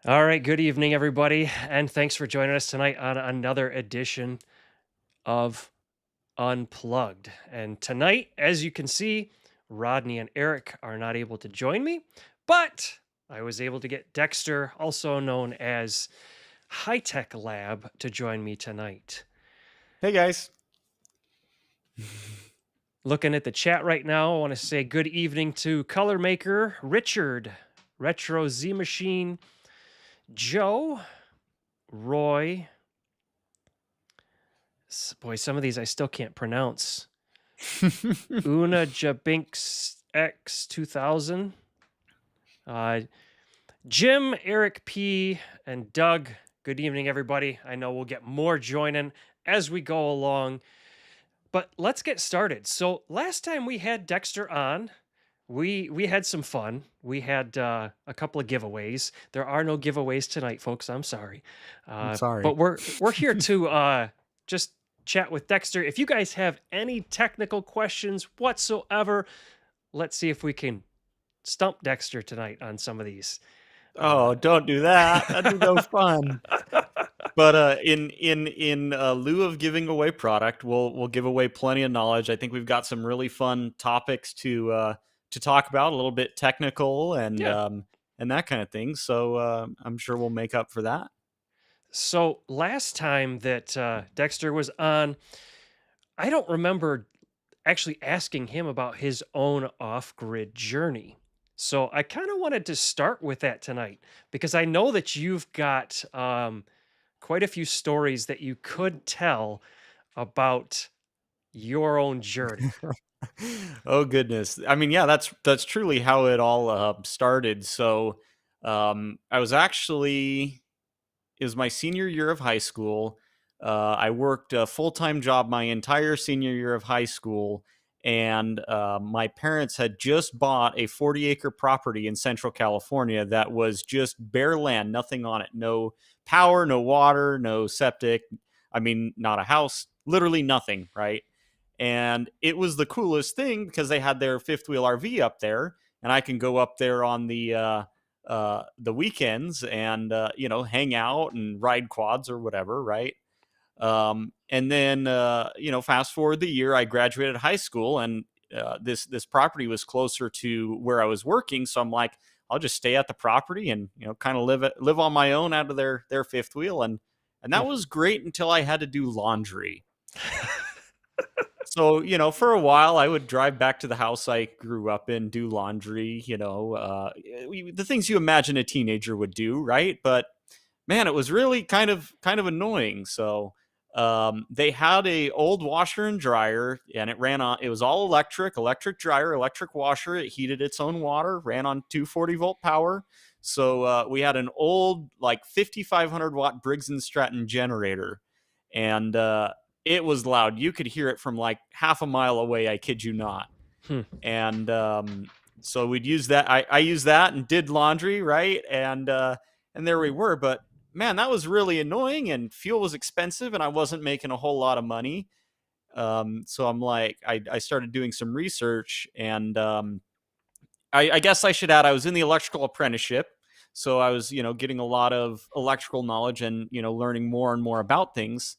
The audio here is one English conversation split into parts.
All right, good evening, everybody, and thanks for joining us tonight on another edition of Unplugged. And tonight, as you can see, Rodney and Eric are not able to join me, but I was able to get Dexter, also known as High Tech Lab, to join me tonight. Hey guys. Looking at the chat right now, I want to say good evening to Color Maker, Richard, Retro Z Machine, Joe, Roy. Boy, some of these I still can't pronounce. Una Jabinks X 2000. Jim, Eric P, and Doug. Good evening, everybody. I know we'll get more joining as we go along, but let's get started. So last time we had Dexter on, we had some fun. We had a couple of giveaways. There are no giveaways tonight, folks. I'm sorry, I'm but sorry. we're here to just chat with Dexter. If you guys have any technical questions whatsoever, let's see if we can stump Dexter tonight on some of these. Uh, Oh, don't do that. That'd be no fun. But in lieu of giving away product, we'll give away plenty of knowledge. I think we've got some really fun topics to talk about, a little bit technical yeah. and that kind of thing. So I'm sure we'll make up for that. So last time that Dexter was on, I don't remember actually asking him about his own off grid journey. So I kind of wanted to start with that tonight because I know that you've got quite a few stories that you could tell about your own journey. Oh goodness. I mean, yeah, that's truly how it all started. So I was actually it was my senior year of high school. I worked a full time job my entire senior year of high school, and my parents had just bought a 40-acre property in Central California that was just bare land, nothing on it, no power, no water, no septic. I mean, not a house, literally nothing, right? And it was the coolest thing because they had their fifth wheel RV up there, and I can go up there on the weekends and hang out and ride quads or whatever, right? And then fast forward the year, I graduated high school, and this property was closer to where I was working, so I'm like, I'll just stay at the property and kind of live on my own out of their fifth wheel, and that was great until I had to do laundry. So, for a while, I would drive back to the house I grew up in, do laundry, the things you imagine a teenager would do, right? But man, it was really kind of annoying. So, they had a old washer and dryer, and it was all electric dryer, electric washer. It heated its own water, ran on 240-volt power. So, we had an old, like 5,500-watt Briggs and Stratton generator, and it was loud. You could hear it from like half a mile away. I kid you not. Hmm. And so we'd use that. I used that and did laundry, right? And there we were. But man, that was really annoying. And fuel was expensive, and I wasn't making a whole lot of money. So I'm like, I started doing some research, and I guess I should add, I was in the electrical apprenticeship. So I was, getting a lot of electrical knowledge and, learning more and more about things.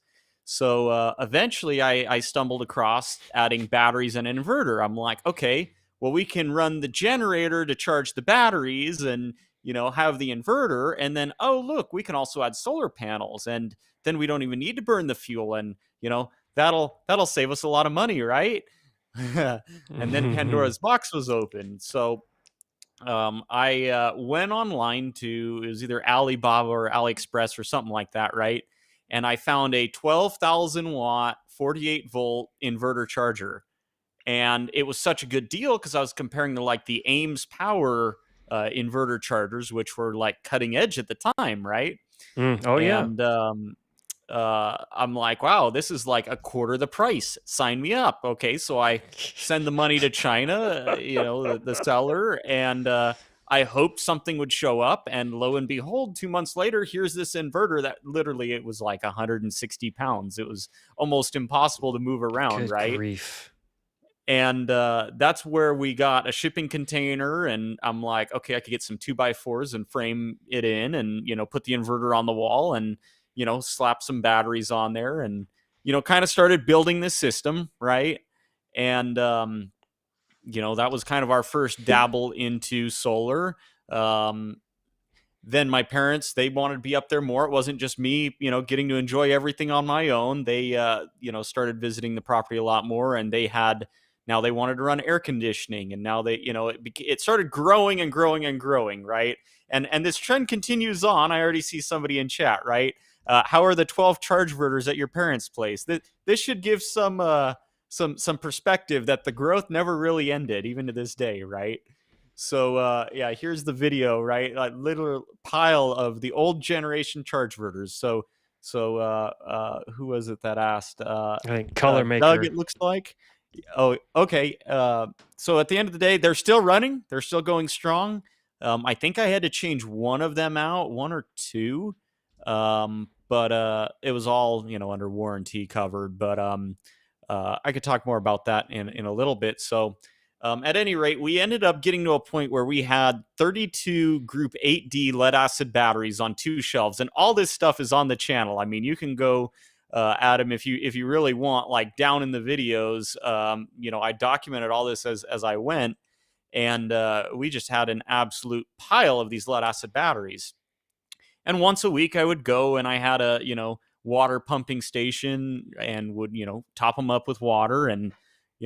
So eventually I stumbled across adding batteries and an inverter. I'm like, okay, well, we can run the generator to charge the batteries and, have the inverter. And then, oh, look, we can also add solar panels. And then we don't even need to burn the fuel. And, that'll save us a lot of money, right? And then Pandora's box was open. So I went online to, it was either Alibaba or AliExpress or something like that, right? And I found a 12,000 watt, 48-volt inverter charger. And it was such a good deal because I was comparing to like the Ames Power inverter chargers, which were like cutting edge at the time, right? Oh, yeah. And I'm like, wow, this is like a quarter the price. Sign me up. Okay, so I send the money to China, the seller, and I hoped something would show up. And lo and behold, 2 months later, here's this inverter that literally it was like 160 pounds. It was almost impossible to move around, Good right? grief. And that's where we got a shipping container, and I'm like, okay, I could get some 2x4s and frame it in, and put the inverter on the wall, and slap some batteries on there, and kind of started building this system, right? And that was kind of our first dabble into solar. um, then my parents, they wanted to be up there more. It wasn't just me, getting to enjoy everything on my own. They started visiting the property a lot more, and now they wanted to run air conditioning, and now it started growing and growing and growing, right? And this trend continues on. I already see somebody in chat, right? How are the 12 charge verters at your parents' place? This should give some perspective that the growth never really ended, even to this day, right? So yeah, here's the video, right? Like literal pile of the old generation charge verters. So who was it that asked? I think Color Doug, Maker. it looks like. Oh, okay. So at the end of the day, they're still running. They're still going strong. I think I had to change one of them out, one or two. But it was all under warranty covered. But I could talk more about that in a little bit. So at any rate, we ended up getting to a point where we had 32 Group 8D lead acid batteries on 2 shelves, and all this stuff is on the channel. I mean, you can go, Adam, if you really want, like down in the videos. I documented all this as I went, and we just had an absolute pile of these lead acid batteries. And once a week, I would go, and I had a water pumping station, and would top them up with water, and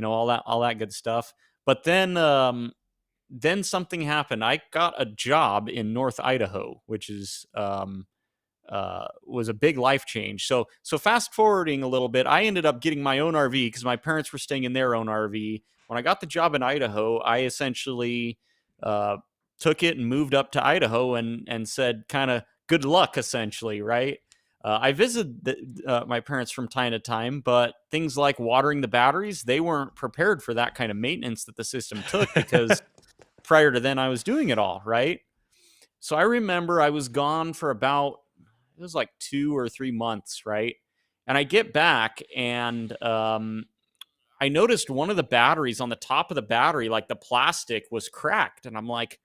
all that good stuff. But then something happened. I got a job in North Idaho, which is was a big life change. So fast forwarding a little bit, I ended up getting my own RV because my parents were staying in their own RV. When I got the job in Idaho, I essentially uh, took it and moved up to Idaho, and said kind of good luck, essentially, right? I visited my parents from time to time, but things like watering the batteries, they weren't prepared for that kind of maintenance that the system took, because prior to then I was doing it all, right? So I remember I was gone for about, it was like 2 or 3 months, right? And I get back, and I noticed one of the batteries on the top of the battery, like the plastic was cracked. And I'm like,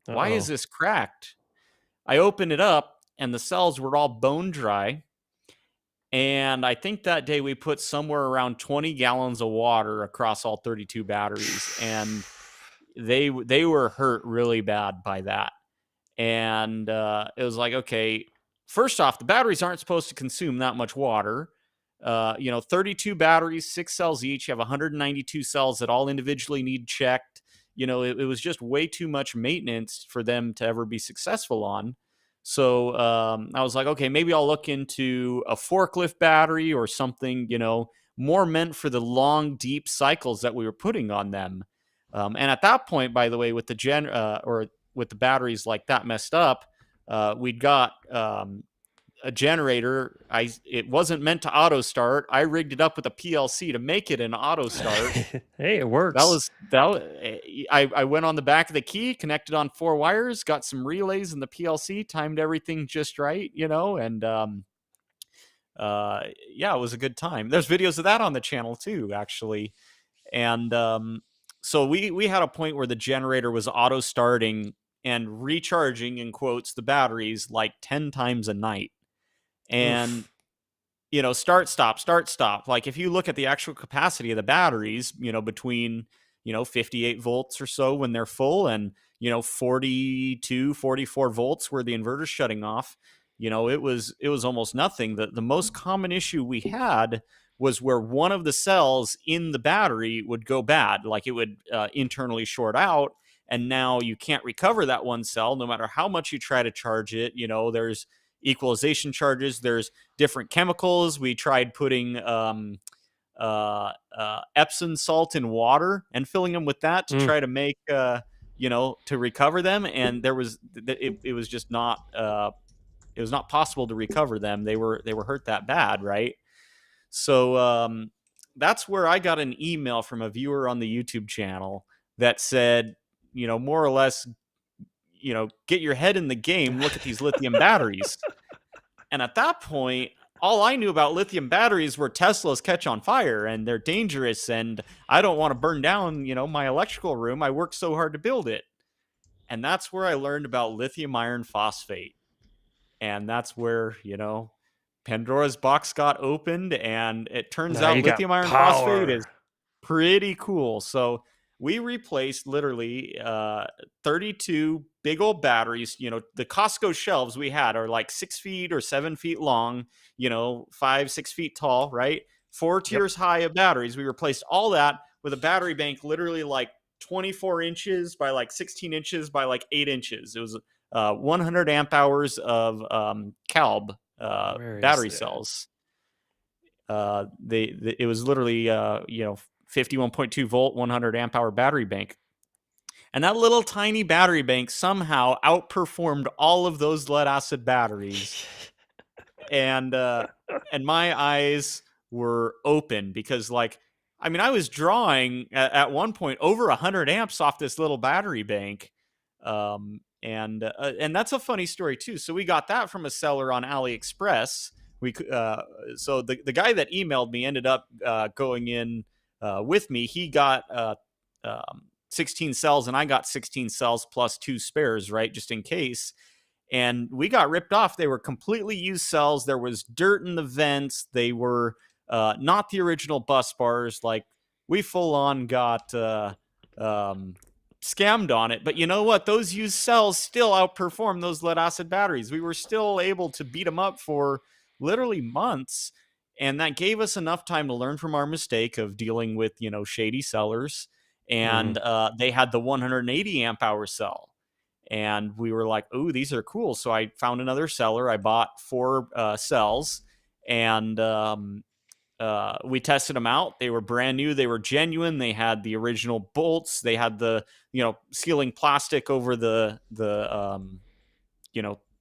why is Uh-oh. this cracked? I opened it up, and the cells were all bone dry. And I think that day we put somewhere around 20 gallons of water across all 32 batteries, and they were hurt really bad by that. And it was like, okay, first off, the batteries aren't supposed to consume that much water. 32 batteries, 6 cells each. You have 192 cells that all individually need checked. It was just way too much maintenance for them to ever be successful on. So I was like, okay, maybe I'll look into a forklift battery or something, more meant for the long, deep cycles that we were putting on them. And at that point, by the way, with with the batteries like that messed up, we'd got a generator. It wasn't meant to auto start. I rigged it up with a PLC to make it an auto start. Hey, it That works. was that. I went on the back of the key, connected on 4 wires, got some relays in the PLC, timed everything just right, and yeah, it was a good time. There's videos of that on the channel too, actually. And so we had a point where the generator was auto starting and recharging, in quotes, the batteries like 10 times a night. And Oof. start stop. Like if you look at the actual capacity of the batteries, between 58 volts or so when they're full, and 42, 44 volts where the inverter's shutting off, it was almost nothing. The most common issue we had was where one of the cells in the battery would go bad, like it would internally short out, and now you can't recover that one cell no matter how much you try to charge it. There's equalization charges, there's different chemicals. We tried putting Epsom salt in water and filling them with that to Mm. try to make to recover them, and it was just not it was not possible to recover them. They were hurt that bad, right? So that's where I got an email from a viewer on the YouTube channel that said, more or less, get your head in the game, look at these lithium batteries. And at that point, all I knew about lithium batteries were Teslas catch on fire and they're dangerous, and I don't want to burn down, my electrical room. I worked so hard to build it. And that's where I learned about lithium iron phosphate. And that's where, Pandora's box got opened, and it turns Now out you got lithium iron phosphate is power. pretty cool. So we replaced literally 32 big old batteries. The Costco shelves we had are like 6 feet or 7 feet long, 5, 6 feet tall, right? Four Yep. tiers high of batteries. We replaced all that with a battery bank literally like 24 inches by like 16 inches by like 8 inches. It was 100 amp hours of CALB Where is battery that? cells. It was literally 51.2 volt 100 amp hour battery bank, and that little tiny battery bank somehow outperformed all of those lead acid batteries. And my eyes were open because, like, I mean, I was drawing at one point over 100 amps off this little battery bank. And that's a funny story too. So we got that from a seller on AliExpress. So the guy that emailed me ended up going in with me. He got 16 cells, and I got 16 cells plus two spares, right, just in case. And we got ripped off. They were completely used cells. There was dirt in the vents. They were not the original bus bars. Like, we full on got scammed on it. But you know what? Those used cells still outperform those lead acid batteries. We were still able to beat them up for literally months. And that gave us enough time to learn from our mistake of dealing with, shady sellers. Hmm. And they had the 180 amp hour cell. And we were like, "Oh, these are cool." So I found another seller. I bought four cells, and we tested them out. They were brand new. They were genuine. They had the original bolts. They had the sealing plastic over the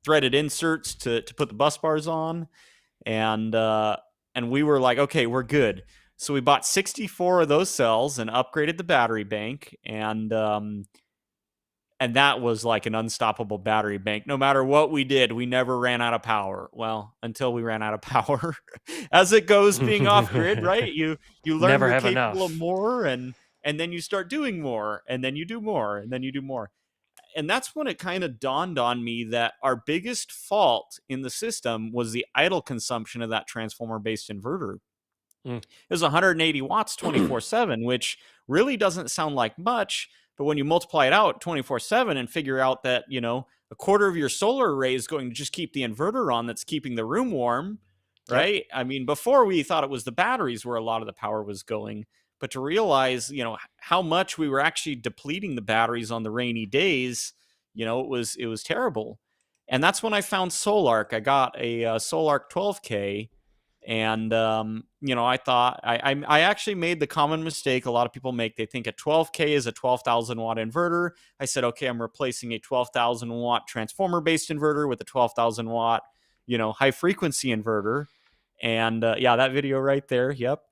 threaded inserts to put the bus bars on, and we were like, "Okay, we're good." So we bought 64 of those cells and upgraded the battery bank, and that was like an unstoppable battery bank. No matter what we did, we never ran out of power. Well, until we ran out of power. As it goes, being off grid, right? You learn Never you're have capable of enough. more, and then you start doing more, and then you do more, and then you do more. And that's when it kind of dawned on me that our biggest fault in the system was the idle consumption of that transformer based inverter. Mm. It was 180 watts 24/7, which really doesn't sound like much. But when you multiply it out 24/7 and figure out that, a quarter of your solar array is going to just keep the inverter on that's keeping the room warm, Yep. right? I mean, before we thought it was the batteries where a lot of the power was going. But to realize, how much we were actually depleting the batteries on the rainy days, it was terrible. And that's when I found Solarc. I got a Solarc 12K, and I thought I actually made the common mistake a lot of people make. They think a 12K is a 12,000 watt inverter. I said, okay, I'm replacing a 12,000 watt transformer based inverter with a 12,000 watt high frequency inverter. And yeah, that video right there, yep.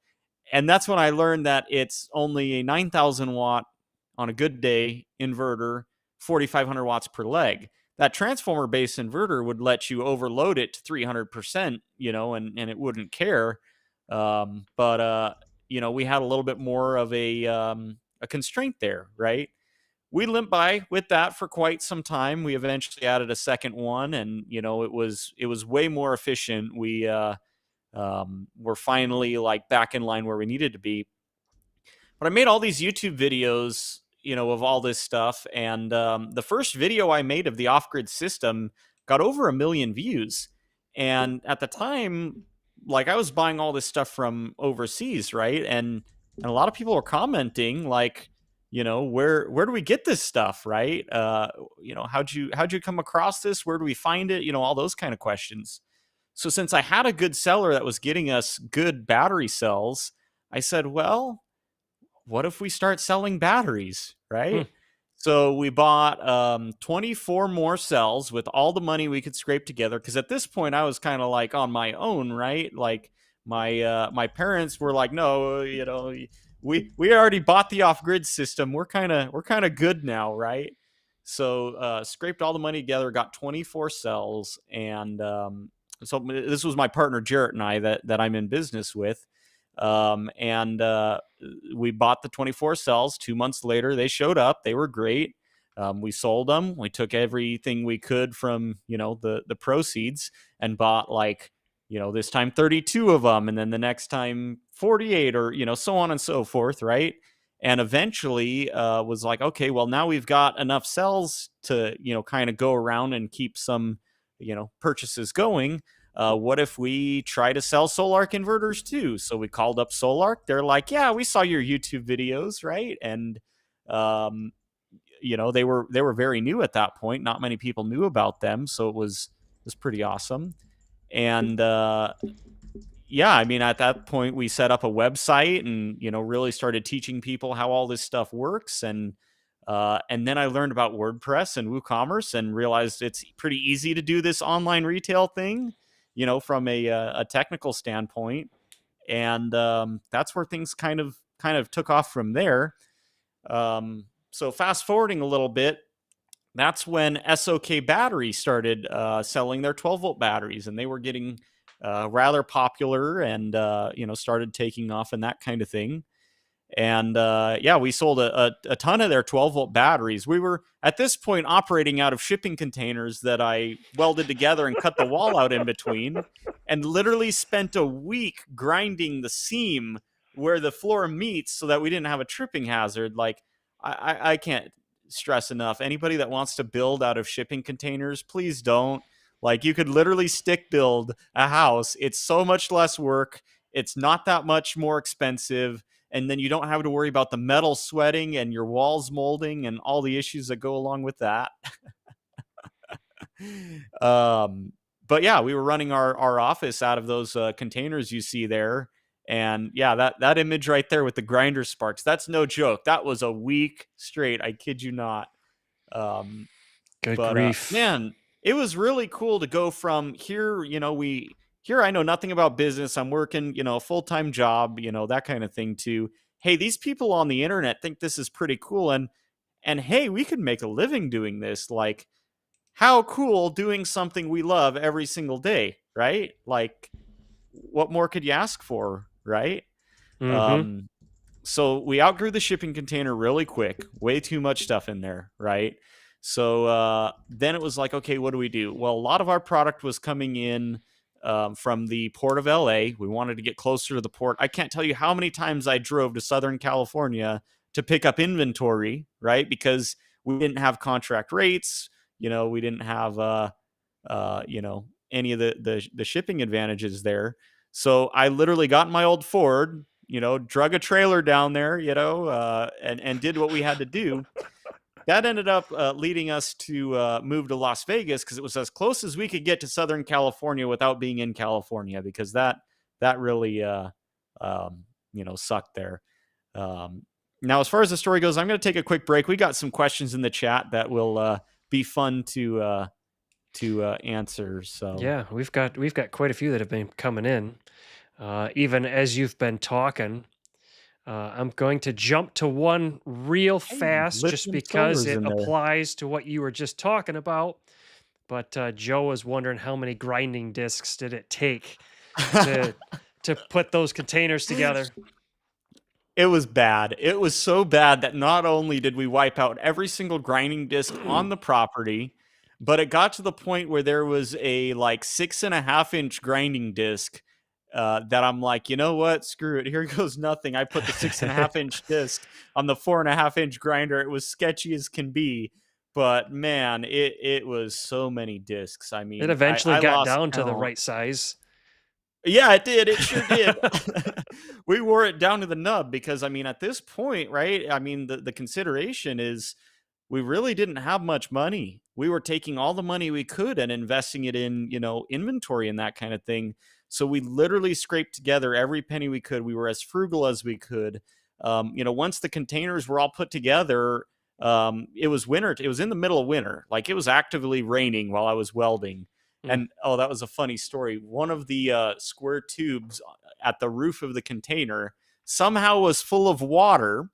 And that's when I learned that it's only a 9,000 watt on a good day inverter, 4,500 watts per leg. That transformer based inverter would let you overload it to 300%, and it wouldn't care. But we had a little bit more of a constraint there, right? We limped by with that for quite some time. We eventually added a second one, and it was way more efficient. We're finally like back in line where we needed to be. But I made all these YouTube videos, of all this stuff. And the first video I made of the off grid system got over 1 million views. And at the time, like, I was buying all this stuff from overseas, right? And a lot of people were commenting, like, where do we get this stuff, right? How'd you come across this? Where do we find it? All those kind of questions. So since I had a good seller that was getting us good battery cells, I said, well, what if we start selling batteries, Hmm. right? So we bought 24 more cells with all the money we could scrape together. Because at this point, I was kind of like on my own, right? Like, my parents were like, no, we already bought the off grid system. We're kind of good now, right? So scraped all the money together, got 24 cells, and so this was my partner Jarrett and I that I'm in business with. And we bought the 24 cells. 2 months later, they showed up. They were great. We sold them. We took everything we could from the proceeds and bought like this time 32 of them, and then the next time 48, or so on and so forth, right? And eventually was like, okay, well now we've got enough cells to kind of go around and keep some purchases going. What if we try to sell Solar inverters too? So we called up Solar. They're like, yeah, we saw your YouTube videos, right? And um, they were very new at that point. Not many people knew about them, so it was pretty awesome. And yeah, I mean, at that point, we set up a website and really started teaching people how all this stuff works. And then I learned about WordPress and WooCommerce and realized it's pretty easy to do this online retail thing, from a technical standpoint. And that's where things kind of took off from there. So fast forwarding a little bit, that's when SOK Battery started selling their 12-volt batteries, and they were getting rather popular, and started taking off and that kind of thing. And yeah, we sold a ton of their 12-volt batteries. We were at this point operating out of shipping containers that I welded together and cut the wall out in between, and literally spent a week grinding the seam where the floor meets so that we didn't have a tripping hazard. Like, I can't stress enough, anybody that wants to build out of shipping containers, please don't. Like, you could literally stick build a house. It's so much less work. It's not that much more expensive, and then you don't have to worry about the metal sweating and your walls molding and all the issues that go along with that. um, but yeah, we were running our office out of those containers you see there. And yeah, that image right there with the grinder sparks, that's no joke. That was a week straight. I kid you not. Um, Good but grief. man, it was really cool to go from here. Here I know nothing about business. I'm working, a full time job, that kind of thing. To hey, these people on the internet think this is pretty cool, and hey, we could make a living doing this. Like, how cool doing something we love every single day, right? Like, what more could you ask for, right? Mm-hmm. Um, so we outgrew the shipping container really quick. Way too much stuff in there, right? So then it was like, okay, what do we do? Well, a lot of our product was coming in from the port of LA. We wanted to get closer to the port. I can't tell you how many times I drove to Southern California to pick up inventory, right? Because we didn't have contract rates. We didn't have any of the shipping advantages there. So I literally got in my old Ford, drug a trailer down there, and did what we had to do. That ended up leading us to move to Las Vegas because it was as close as we could get to Southern California without being in California, because that really sucked there. Now, as far as the story goes, I'm going to take a quick break. We got some questions in the chat that will be fun to answer. So Yeah, we've got quite a few that have been coming in. Even as you've been talking, I'm going to jump to one real hey, fast just lithium because solar's it in there. applies to what you were just talking about. But Joe was wondering how many grinding discs did it take to put those containers together. It was bad. It was so bad that not only did we wipe out every single grinding disc on the property, but it got to the point where there was a like 6.5 inch grinding disc that I'm like, you know what? Screw it. Here goes nothing. I put the 6.5 inch disc on the 4.5 inch grinder. It was sketchy as can be, but man, it was so many discs. I It mean, I, eventually I got lost down to the count. right size. Yeah, it did. It sure did. We wore it down to the nub because, I mean, at this point, right? I mean, the consideration is we really didn't have much money. We were taking all the money we could and investing it in, inventory and that kind of thing. So we literally scraped together every penny we could. We were as frugal as we could. Once the containers were all put together, it was winter. It was in the middle of winter. Like, it was actively raining while I was welding. Mm. And oh, that was a funny story. One of the square tubes at the roof of the container somehow was full of water.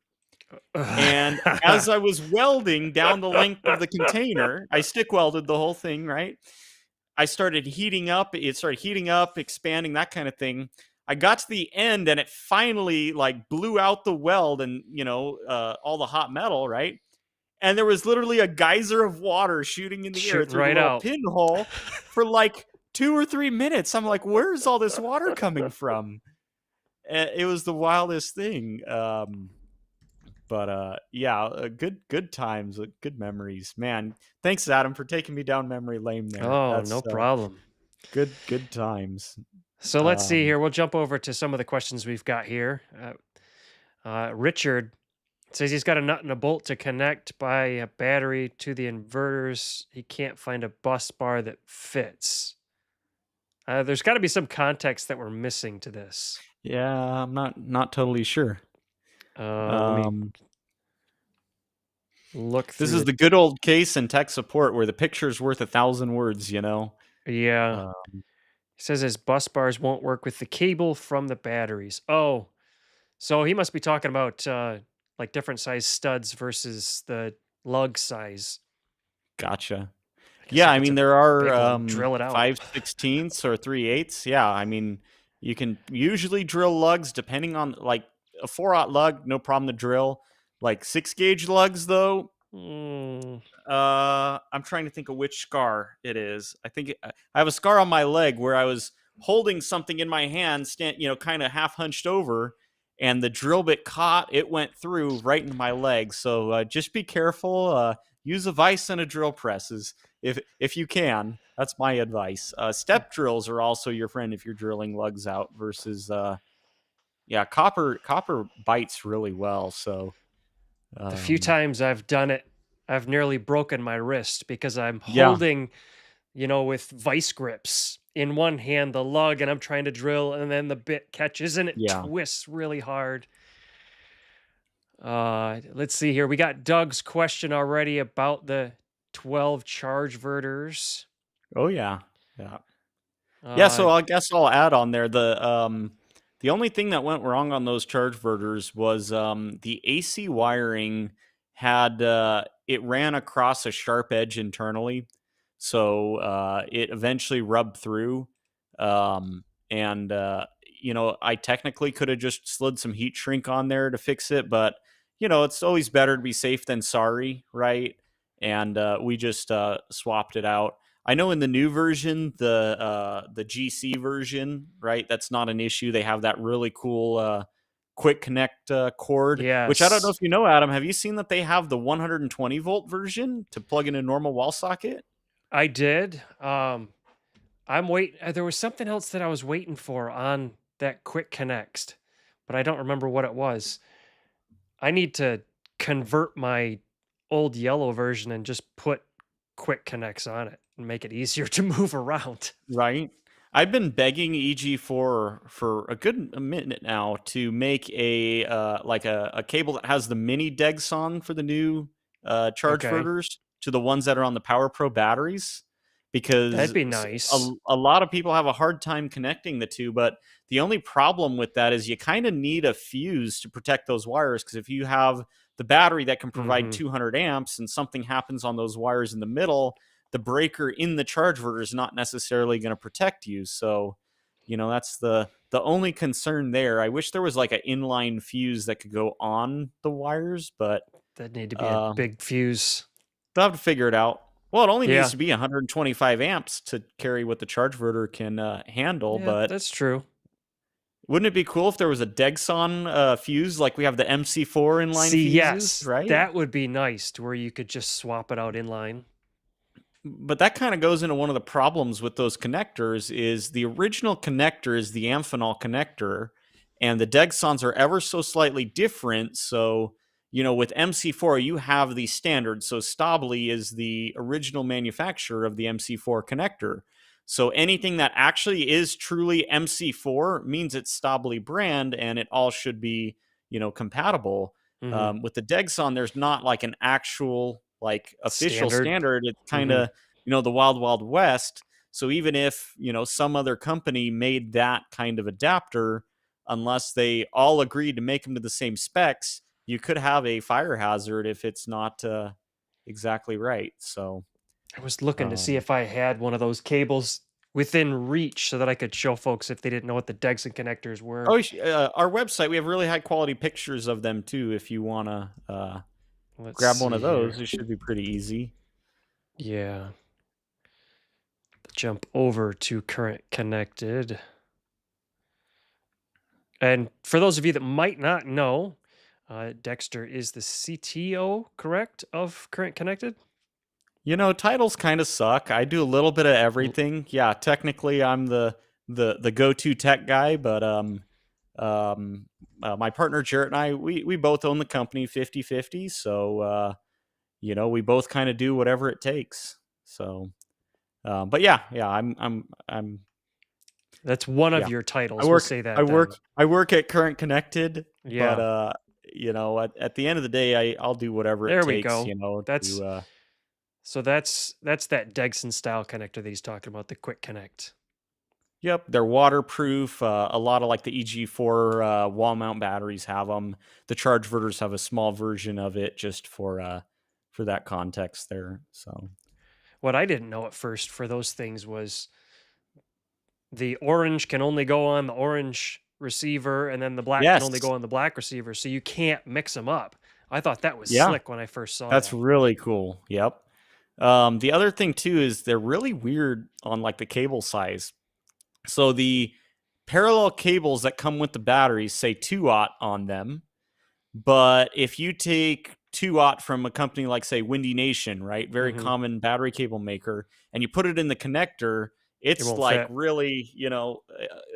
And as I was welding down the length of the container, I stick welded the whole thing, right? I started heating up. It started heating up, expanding, that kind of thing. I got to the end and it finally like blew out the weld and, all the hot metal, right? And there was literally a geyser of water shooting in the air Shooting through the right little out. pinhole for like 2 or 3 minutes. I'm like, where's all this water coming from? It was the wildest thing. But yeah, good times, good memories, man. Thanks, Adam, for taking me down memory lane there. Oh, no That's problem. good times. So let's see Um, here. We'll jump over to some of the questions we've got here. Richard says he's got a nut and a bolt to connect by a battery to the inverters. He can't find a bus bar that fits. There's got to be some context that we're missing to this. yeah, I'm not totally sure. Let me Um, look this through is the. the good old case in tech support where the picture's worth 1,000 words. Yeah. Uh, He says his bus bars won't work with the cable from the batteries. Oh, so he must be talking about like different size studs versus the lug size. gotcha. I guess Yeah, if I it's mean a there are big one, drill it out. 5/16 or 3/8. Yeah, I mean you can usually drill lugs depending on like a 4/0 lug, no problem to drill. Like 6 gauge lugs though, Mm, I'm trying to think of which scar it is. I have a scar on my leg where I was holding something in my hand, kind of half hunched over, and the drill bit caught. It went through right into my leg. So just be careful. Use a vise and a drill presses if you can. That's my advice. Step drills are also your friend if you're drilling lugs out. Versus yeah, copper bites really well. So the few um, times I've done it, I've nearly broken my wrist because I'm yeah, holding, with vice grips in one hand the lug and I'm trying to drill and then the bit catches and it yeah. twists really hard. Let's see here. We got Doug's question already about the 12 charge verters. Oh yeah, yeah. Yeah, Uh, so I guess I'll add on there the only thing that went wrong on those charge verters was the AC wiring had it ran across a sharp edge internally, so it eventually rubbed through. And I technically could have just slid some heat shrink on there to fix it, but it's always better to be safe than sorry, right? And we just swapped it out. I know in the new version, the GC version, right? That's not an issue. They have that really cool quick connect cord, which I don't know yes, if you know, Adam. Have you seen that they have the 120-volt version to plug in a normal wall socket? I did. I'm wait. There was something else that I was waiting for on that quick connect, but I don't remember what it was. I need to convert my old yellow version and just put quick connects on it and make it easier to move around. Right. I've been begging EG4 for a good minute now to make a like a cable that has the mini Degson for the new charge Okay, verters to the ones that are on the Power Pro batteries, that'd because be nice. a lot of people have a hard time connecting the two. But the only problem with that is you kind of need a fuse to protect those wires, because if you have the battery that can provide Hmm. 200 amps and something happens on those wires in the middle, the breaker in the charge inverter is not necessarily going to protect you. So, that's the only concern there. I wish there was like an inline fuse that could go on the wires, but That'd need to be a uh, big fuse. they'll have to figure it out. Well, it only needs Yeah, to be 125 amps to carry what the charge inverter can handle. yeah, But that's true. wouldn't it be cool if there was a Degson fuse like we have the MC4 inline See, fuses, yes, right? that would be nice to where you could just swap it out in line. But that kind of goes into one of the problems with those connectors is the original connector is the Amphenol connector, and the Degsons are ever so slightly different. So, with MC4, you have the standard. So Stably is the original manufacturer of the MC4 connector. So anything that actually is truly MC4 means it's Stably brand, and it all should be, compatible. Hmm. With the Degson, there's not like an actual like official Standard. standard. It's kind Hmm. of the wild wild west. So even if some other company made that kind of adapter, unless they all agreed to make them to the same specs, you could have a fire hazard if it's not exactly right. So I was looking to see Um, if I had one of those cables within reach so that I could show folks if they didn't know what the Dexter connectors were. our website, we have really high quality pictures of them too. If you want to Let's grab one see of here. those, it should be pretty easy. Yeah. Jump over to current connected. And for those of you that might not know, Dexter is the CTO, correct, of Current Connected? Titles kind of suck. I do a little bit of L- everything. Yeah, technically I'm the go-to tech guy, but my partner Jarrett and I, we both own the company 50-50, so we both kind of do whatever it takes. So but yeah, I'm That's one of yeah. your I titles. We'll work say I that then. work I work at Current Connected, but Yeah, at the end of the day, I'll do whatever it there we takes, go. to That's that Degson style connector that he's talking about, the quick connect. Yep, they're waterproof. A lot of like the EG4 wall mount batteries have them. The charge verters have a small version of it just for that context there. So What I didn't know at first for those things was the orange can only go on the orange receiver and then the black can only go yes, on the black receiver, so you can't mix them up. I thought that was yeah, slick when I first saw that's that. really cool. Yep. The other thing too is they're really weird on like the cable size. So the parallel cables that come with the batteries say 2-aught on them. But if you take 2-aught from a company like, say, Windy Nation, right, very Mhm. common battery cable maker, and you put it in the connector, It it's won't like fit. really,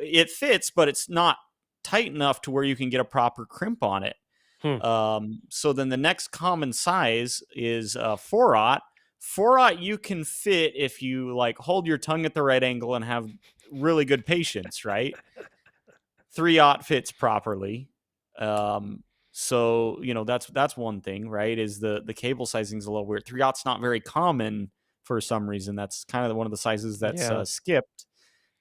it fits, but it's not tight enough to where you can get a proper crimp on it. Hmm. So then the next common size is 4-aught. 4-aught you can fit if you like hold your tongue at the right angle and have really good patience, right? 3-aught fits properly. So that's one thing, right? Is the cable sizing is a little weird. 3-aught's not very common for some reason. That's kind of one of the sizes that's Yeah. skipped.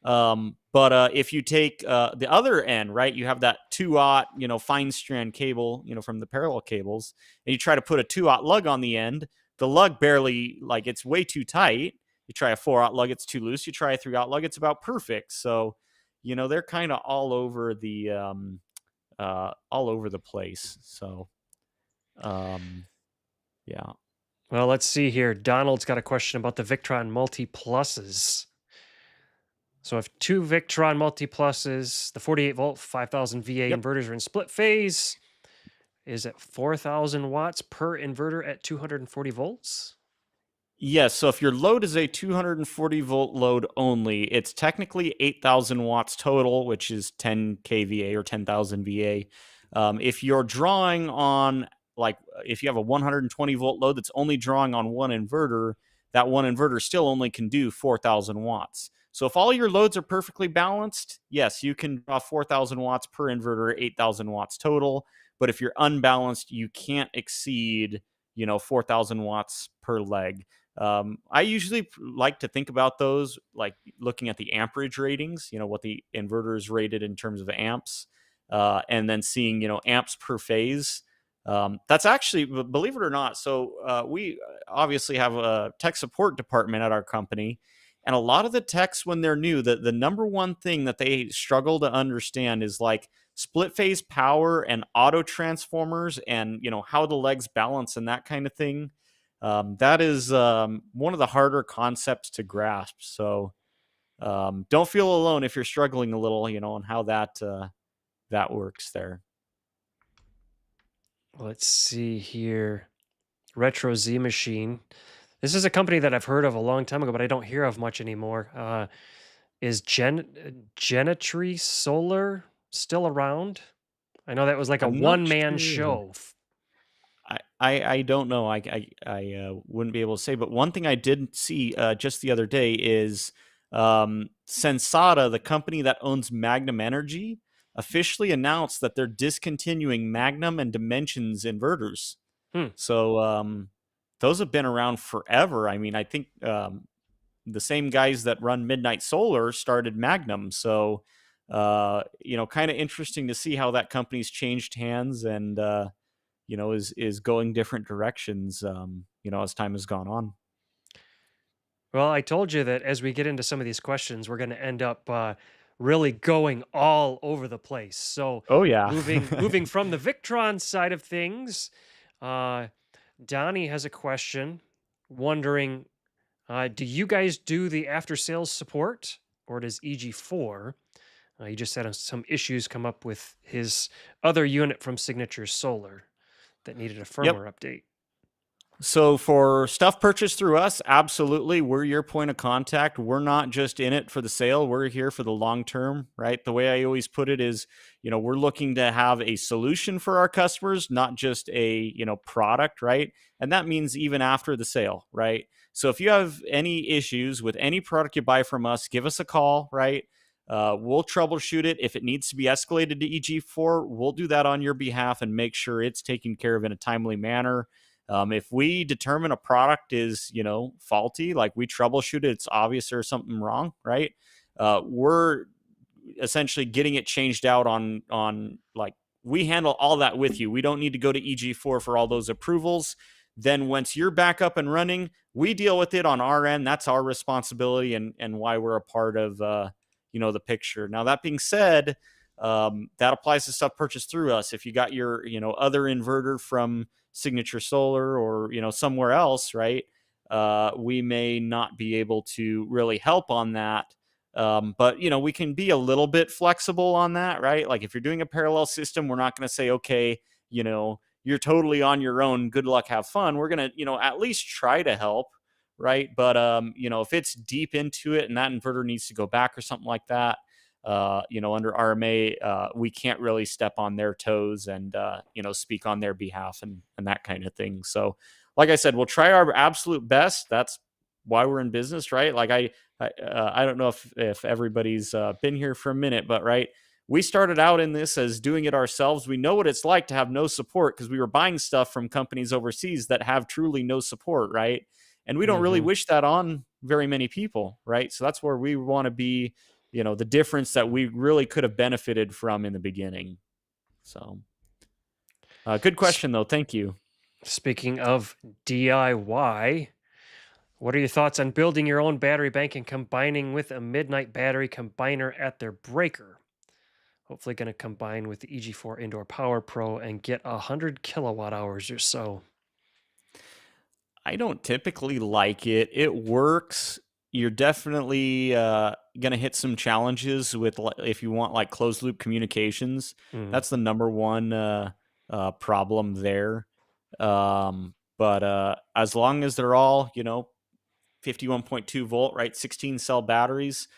But if you take the other end, right, you have that 2-aught, fine strand cable, from the parallel cables, and you try to put a 2-aught lug on the end. The lug barely, like, it's way too tight. You try a 4-aught lug, it's too loose. You try a 3-aught lug, it's about perfect. So, they're kind of all over the place. So, um, yeah. Well, let's see here. Donald's got a question about the Victron Multi Pluses. So if two Victron Multi Pluses, the 48 volt, 5000 VA Yep. inverters are in split phase, is at 4000 watts per inverter at 240 volts? Yes. So if your load is a 240-volt load only, it's technically 8,000 watts total, which is 10 kVA or 10,000 VA. If you're drawing on, like, if you have a 120-volt load that's only drawing on one inverter, that one inverter still only can do 4,000 watts. So if all your loads are perfectly balanced, yes, you can draw 4,000 watts per inverter, 8,000 watts total. But if you're unbalanced, you can't exceed, 4,000 watts per leg. I usually like to think about those like looking at the amperage ratings, what the inverter is rated in terms of amps, and then seeing, amps per phase. That's actually, believe it or not, so we obviously have a tech support department at our company. And a lot of the techs, when they're new, the number one thing that they struggle to understand is like split phase power and auto transformers and, how the legs balance and that kind of thing. That is one of the harder concepts to grasp. So don't feel alone if you're struggling a little, on how that works there. Let's see here. Retro Z Machine. This is a company that I've heard of a long time ago, but I don't hear of much anymore. Is Genetry Solar still around? I know that was like a I'm not one man sure. show. I don't know. I wouldn't be able to say. But one thing I did see just the other day is Sensata, the company that owns Magnum Energy, officially announced that they're discontinuing Magnum and Dimensions inverters. Hmm. So those have been around forever. I mean, I think the same guys that run Midnight Solar started Magnum. So kind of interesting to see how that company's changed hands and is going different directions, as time has gone on. Well, I told you that as we get into some of these questions, we're going to end up really going all over the place. So, Oh yeah. moving from the Victron side of things, uh, Donnie has a question, wondering, do you guys do the after sales support, or does EG4? He just had some issues come up with his other unit from Signature Solar that needed a Yep. firmware update. So for stuff purchased through us, absolutely, we're your point of contact. We're not just in it for the sale. We're here for the long term, right? The way I always put it is, we're looking to have a solution for our customers, not just a, product, right? And that means even after the sale, right? So if you have any issues with any product you buy from us, give us a call, right? We'll troubleshoot it. If it needs to be escalated to EG4, we'll do that on your behalf and make sure it's taken care of in a timely manner. If we determine a product is, faulty, like we troubleshoot it, it's obvious there's something wrong, right? We're essentially getting it changed out on like we handle all that with you. We don't need to go to EG4 for all those approvals. Then once you're back up and running, we deal with it on our end. That's our responsibility and why we're a part of the picture. Now that being said, that applies to stuff purchased through us. If you got your other inverter from Signature Solar or somewhere else, right? We may not be able to really help on that. But we can be a little bit flexible on that, right? Like if you're doing a parallel system, we're not going to say, okay, you're totally on your own. Good luck, have fun. We're going to, at least try to help, right? But if it's deep into it and that inverter needs to go back or something like that, under RMA, we can't really step on their toes and, speak on their behalf and that kind of thing. So, like I said, we'll try our absolute best. That's why we're in business, right? Like I don't know if everybody's been here for a minute, but right, we started out in this as doing it ourselves. We know what it's like to have no support because we were buying stuff from companies overseas that have truly no support, right? And we don't really Hmm. wish that on very many people, right? So that's where we want to be, the difference that we really could have benefited from in the beginning. So, good question though. Thank you. Speaking of DIY, what are your thoughts on building your own battery bank and combining with a midnight battery combiner at their breaker? Hopefully, going to combine with the EG4 Indoor Power Pro and get 100 kilowatt hours or so. I don't typically like it. It works. You're definitely going to hit some challenges with if you want like closed loop communications. Mm. That's the number one problem there. But as long as they're all 51.2 volt, right, 16 cell batteries,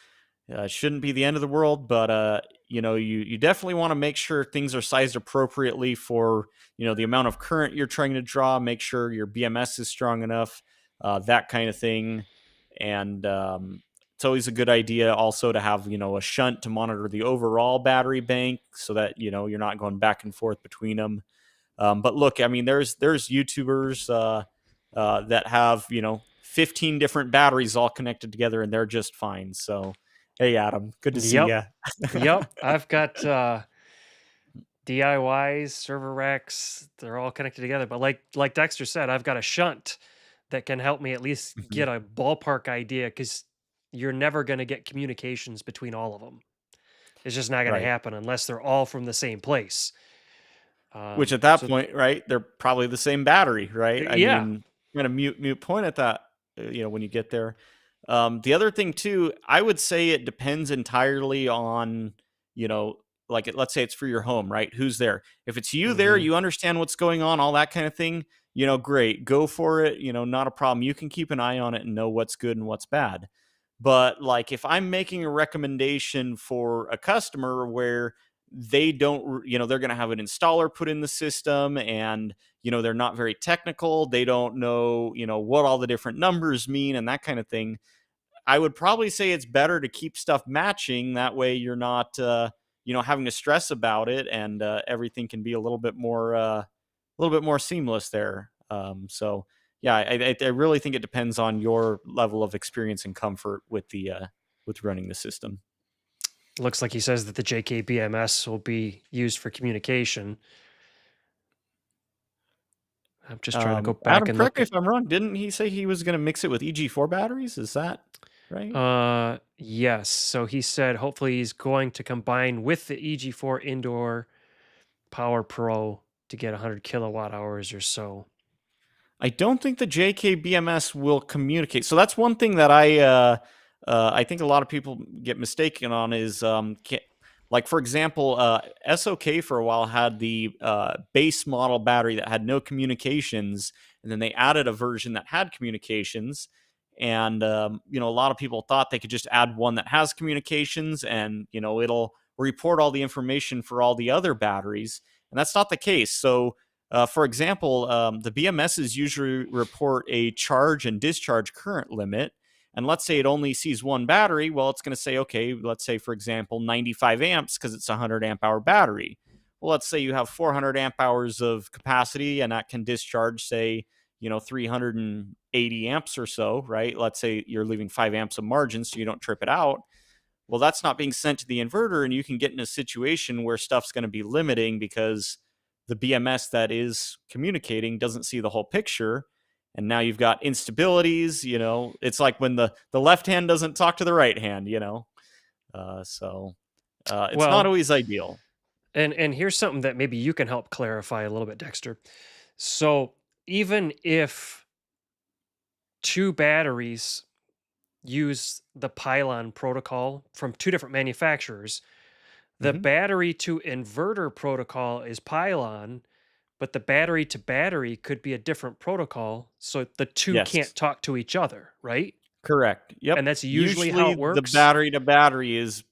shouldn't be the end of the world, but you definitely want to make sure things are sized appropriately for the amount of current you're trying to draw. Make sure your BMS is strong enough, that kind of thing, and it's always a good idea also to have a shunt to monitor the overall battery bank so that you're not going back and forth between them. But look, I mean, there's YouTubers that have 15 different batteries all connected together, and they're just fine. So, hey, Adam, good to see Yep. you. Yep. I've got DIYs, server racks, they're all connected together. But like Dexter said, I've got a shunt that can help me at least get a ballpark idea because you're never going to get communications between all of them. It's just not going to Right. happen unless they're all from the same place. Which at that So point, right, they're probably the same battery, right? I yeah. mean, kind of mute point at that, when you get there. The other thing too, I would say it depends entirely on, you know, let's say it's for your home, right? Who's there? If it's you there, Hmm. you understand what's going on, all that kind of thing, great, go for it. Not a problem. You can keep an eye on it and know what's good and what's bad. But like if I'm making a recommendation for a customer where they don't, they're going to have an installer put in the system and, they're not very technical. They don't know, what all the different numbers mean and that kind of thing. I would probably say it's better to keep stuff matching. That way you're not, having to stress about it and everything can be a little bit more seamless there. So yeah, I really think it depends on your level of experience and comfort with running the system. Looks like he says that the JKBMS will be used for communication. I'm just trying to go back Adam, and correct look me at. if I'm wrong. Didn't he say he was going to mix it with EG4 batteries? Is that right? Yes. So he said hopefully he's going to combine with the EG4 Indoor Power Pro to get 100 kilowatt hours or so. I don't think the JKBMS will communicate. So that's one thing that I think a lot of people get mistaken on is like for example, SOK for a while had the base model battery that had no communications, and then they added a version that had communications. And you know, a lot of people thought they could just add one that has communications, and you know, it'll report all the information for all the other batteries. And that's not the case. So for example, the BMSs usually report a charge and discharge current limit. And let's say it only sees one battery. Well, it's going to say, okay, let's say, for example, 95 amps because it's a 100 amp hour battery. Well, let's say you have 400 amp hours of capacity and that can discharge, say, you know, 380 amps or so, right? Let's say you're leaving 5 amps of margin so you don't trip it out. Well, that's not being sent to the inverter, and you can get in a situation where stuff's going to be limiting because the BMS that is communicating doesn't see the whole picture. And now you've got instabilities. You know, it's like when the left hand doesn't talk to the right hand. You know, it's not Well, always ideal. and here's something that maybe you can help clarify a little bit, Dexter. So even if two batteries use the pylon protocol from two different manufacturers, the Hmm. battery to inverter protocol is pylon, but the battery to battery could be a different protocol. So the two Yes, can't talk to each other, right? correct. And Yep. that's usually how Usually it the works. battery to battery is,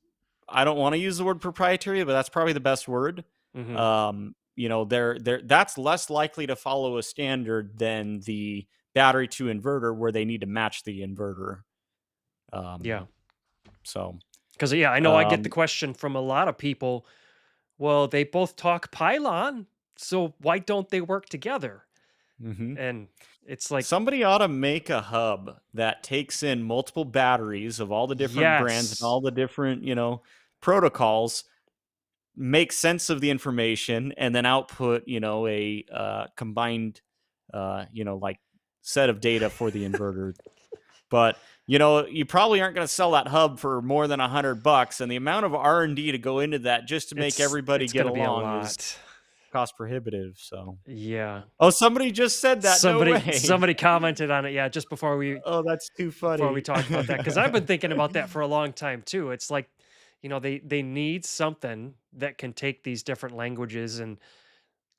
I don't want to use the word proprietary, but that's probably the best word. Hmm. You know, they're that's less likely to follow a standard than the battery to inverter where they need to match the inverter. Yeah. Um, so, Because, yeah, I know I get the um, question from a lot of people. Well, they both talk pylon. So why don't they work together? mhm. And it's like, Somebody ought to make a hub that takes in multiple batteries of all the different brands and yes, all the different, you know, protocols, make sense of the information, and then output, you know, a combined, you know, like set of data for the inverter. But you know, you probably aren't going to sell that hub for more than $100, and the amount of R&D to go into that just to make everybody it's get going to be a along is lot. cost prohibitive. So, Yeah. oh, somebody just said that. No way. Somebody commented on it, yeah, just Oh, that's too before we funny. talked about that, because I've been thinking about that for a long time too. It's like, they need something that can take these different languages and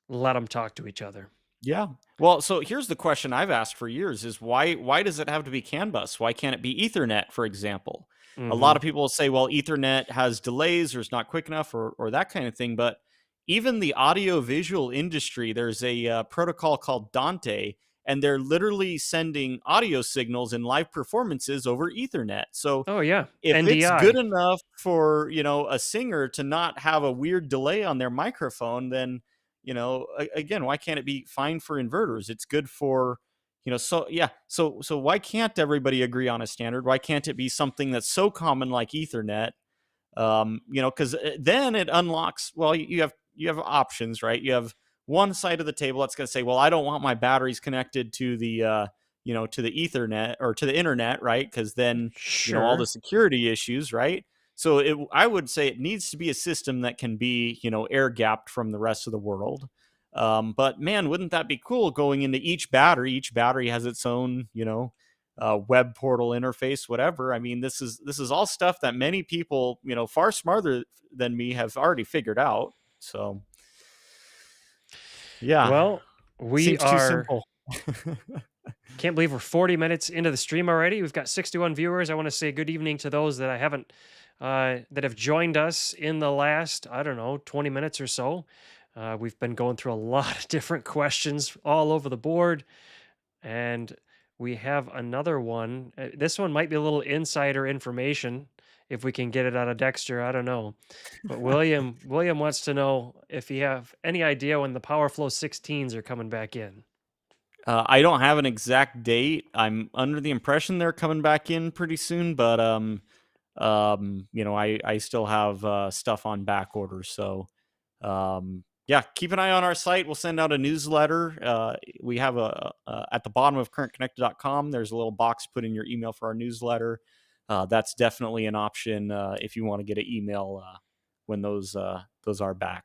let them talk to each other. Yeah. Well, so here's the question I've asked for years is why does it have to be CAN bus? Why can't it be Ethernet, for example? A lot Hmm. of people will say, well, Ethernet has delays or it's not quick enough or that kind of thing. But even the audio visual industry, there's a protocol called Dante, and they're literally sending audio signals in live performances over Ethernet. So Oh yeah, if it's good NDI. enough for, you know, a singer to not have a weird delay on their microphone, then, you know, again, why can't it be fine for inverters? It's good for, you know, so yeah, so why can't everybody agree on a standard? Why can't it be something that's so common like Ethernet? You know, because then it unlocks. Well, you have options, right? You have one side of the table that's going to say, well, I don't want my batteries connected to the you know, to the Ethernet or to the internet, right? Because then, you know, all the Sure. security issues, right? So I would say it needs to be a system that can be, you know, air gapped from the rest of the world. But man, wouldn't that be cool going into each battery? Each battery has its own, you know, web portal interface, whatever. I mean, this is all stuff that many people, you know, far smarter than me have already figured out. So yeah, Well, we seems too are simple. can't believe we're 40 minutes into the stream already. We've got 61 viewers. I want to say good evening to those that I haven't that have joined us in the last, I don't know, 20 minutes or so. We've been going through a lot of different questions all over the board, and we have another one. This one might be a little insider information if we can get it out of Dexter. I don't know. But William wants to know if you have any idea when the PowerFlow 16s are coming back in. I don't have an exact date. I'm under the impression they're coming back in pretty soon, but you know, I still have stuff on back order, so yeah, keep an eye on our site. We'll send out a newsletter. We have at the bottom of currentconnected.com, there's a little box, put in your email for our newsletter. That's definitely an option if you want to get an email when those are back.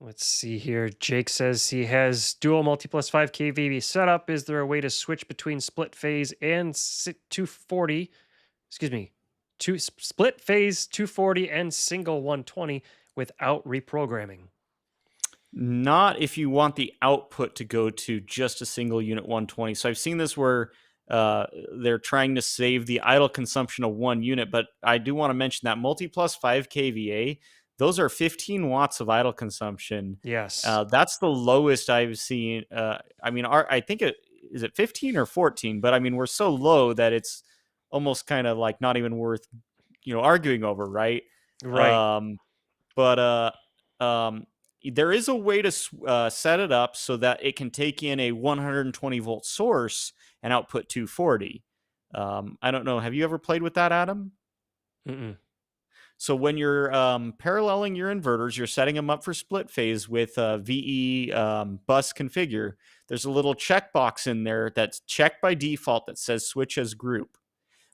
Let's see here. Jake says he has dual multi plus 5 kVB setup. Is there a way to switch between split phase and 240? Excuse me, split phase 240 and single 120 without reprogramming? Not if you want the output to go to just a single unit 120. So I've seen this where they're trying to save the idle consumption of one unit, but I do want to mention that multi plus 5 kVA, those are 15 watts of idle consumption. Yes. That's the lowest I've seen. I mean, I think is it 15 or 14, but I mean, we're so low that it's almost kind of like not even worth, arguing over, right? Right. Um, but um, there is a way to set it up so that it can take in a 120 volt source and output 240. I don't know. Have you ever played with that, Adam? Mm-mm. So when you're paralleling your inverters, you're setting them up for split phase with VE bus configure. There's a little checkbox in there that's checked by default that says switch as group.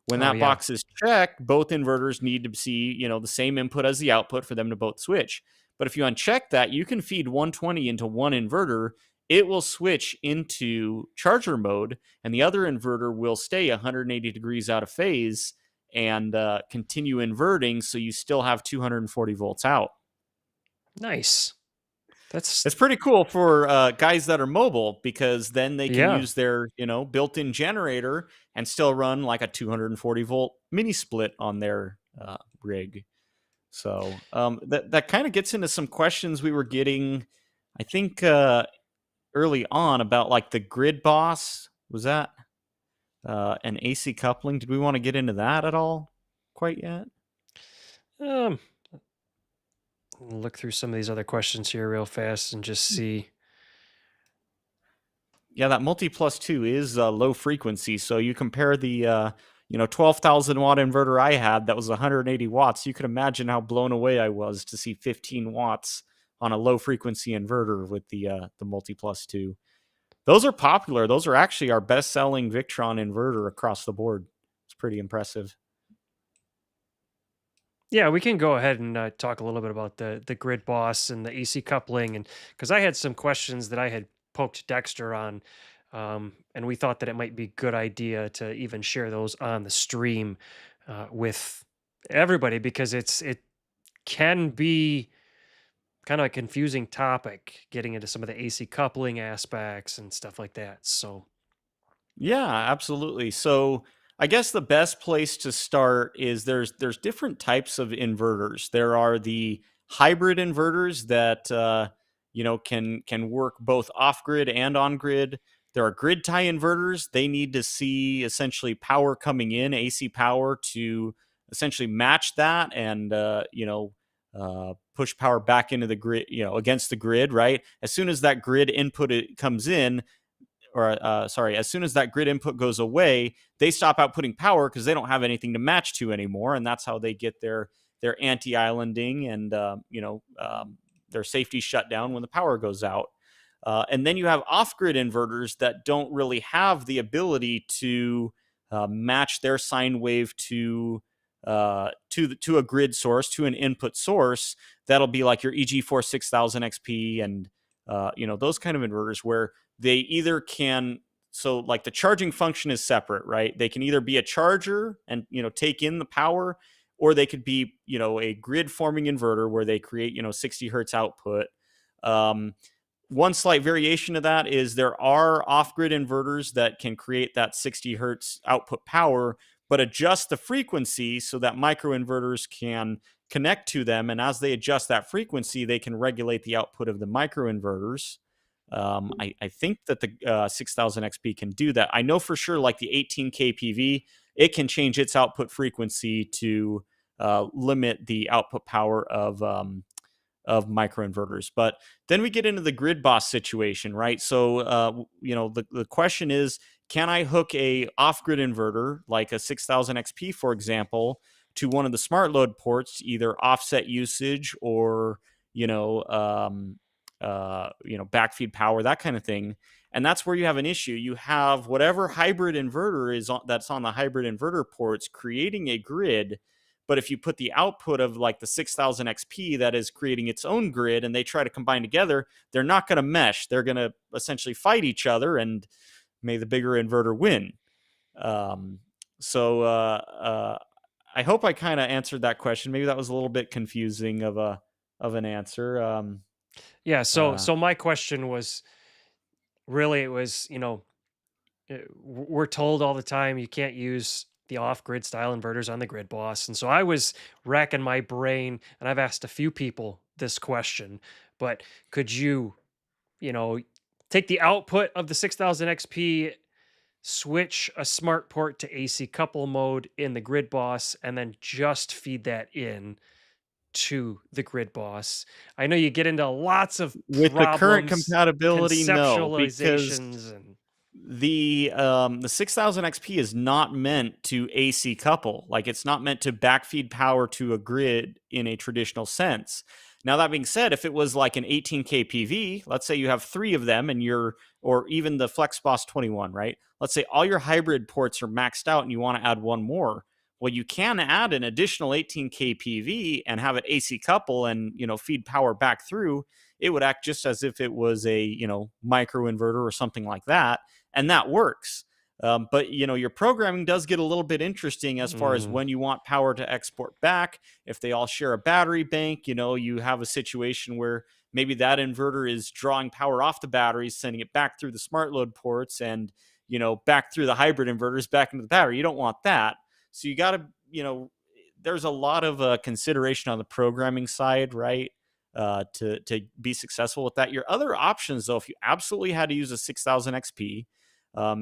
When Oh, that yeah. box is checked, both inverters need to see, the same input as the output for them to both switch. But if you uncheck that, you can feed 120 into one inverter. It will switch into charger mode, and the other inverter will stay 180 degrees out of phase and continue inverting, so you still have 240 volts out. Nice. That's, It's pretty cool for guys that are mobile, because then they can yeah. use their built-in generator and still run like a 240 volt mini split on their rig. So that kind of gets into some questions we were getting, I think, early on about like the grid boss. Was that an AC coupling? Did we want to get into that at all quite yet? Um, look through some of these other questions here real fast and just see. Yeah, that multi plus two is low frequency. So you compare the 12,000 watt inverter I had that was 180 watts. You could imagine how blown away I was to see 15 watts on a low frequency inverter with the multi plus two. Those are popular. Those are actually our best selling Victron inverter across the board. It's pretty impressive. Yeah, we can go ahead and talk a little bit about the grid boss and the AC coupling, and because I had some questions that I had poked Dexter on, and we thought that it might be a good idea to even share those on the stream with everybody because it can be kind of a confusing topic getting into some of the AC coupling aspects and stuff like that. So Yeah, absolutely. So I guess the best place to start is there's different types of inverters. There are the hybrid inverters that can work both off grid and on grid. There are grid tie inverters. They need to see essentially power coming in, AC power, to essentially match that and push power back into the grid, against the grid. Right as soon as that grid input comes in, as soon as that grid input goes away, they stop outputting power because they don't have anything to match to anymore, and that's how they get their anti-islanding and their safety shutdown when the power goes out. And then you have off-grid inverters that don't really have the ability to match their sine wave to a grid source, to an input source. That'll be like your EG4 6000 XP and those kind of inverters where they either can, so like the charging function is separate, right? They can either be a charger and take in the power, or they could be a grid forming inverter where they create 60 hertz output. One slight variation of that is there are off-grid inverters that can create that 60 hertz output power, but adjust the frequency so that microinverters can connect to them. And as they adjust that frequency, they can regulate the output of the microinverters. I think that the 6000 XP can do that. I know for sure, like the 18 kPV, it can change its output frequency to limit the output power of microinverters. But then we get into the grid boss situation, right? So the question is, can I hook a off-grid inverter like a 6000 XP, for example, to one of the smart load ports, either offset usage or you know, backfeed power, that kind of thing. And that's where you have an issue. You have whatever hybrid inverter is on, that's on the hybrid inverter ports creating a grid. But if you put the output of like the 6000 XP that is creating its own grid and they try to combine together, they're not going to mesh. They're going to essentially fight each other, and may the bigger inverter win. Um, so I hope I kind of answered that question. Maybe that was a little bit confusing of an answer. Yeah, so Uh, so my question was really, it was, we're told all the time you can't use the off-grid style inverters on the grid boss. And so I was racking my brain, and I've asked a few people this question, but could you, you know, take the output of the 6000 XP, switch a smart port to AC couple mode in the grid boss, and then just feed that in to the grid boss? I know you get into lots of with the current problems, compatibility, no, because conceptualizations, and the 6000 XP is not meant to AC couple. Like, it's not meant to backfeed power to a grid in a traditional sense. Now, that being said, if it was like an 18K PV, let's say you have 3 of them and you're, or even the FlexBoss 21, right? Let's say all your hybrid ports are maxed out and you want to add one more. Well, you can add an additional 18K PV and have it AC couple and, feed power back through. It would act just as if it was a, micro inverter or something like that, and that works. But your programming does get a little bit interesting as far as mm, when you want power to export back. If they all share a battery bank, you have a situation where maybe that inverter is drawing power off the batteries, sending it back through the smart load ports, and back through the hybrid inverters back into the battery. You don't want that. So you got to, there's a lot of consideration on the programming side, right? To be successful with that. Your other options, though, if you absolutely had to use a 6000 XP,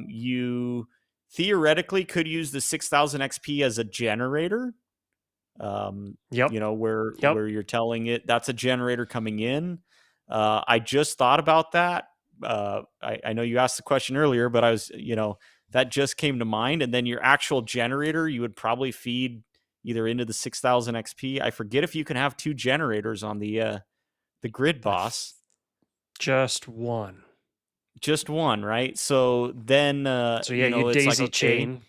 you theoretically could use the 6000 XP as a generator. yep, yep. Where you're telling it that's a generator coming in. I just thought about that. I know you asked the question earlier, but I was, that just came to mind. And then your actual generator, you would probably feed either into the 6000 XP. I forget if you can have 2 generators on the grid I boss. just one. Just one, right? So then, So yeah, you it's like, daisy okay, chain.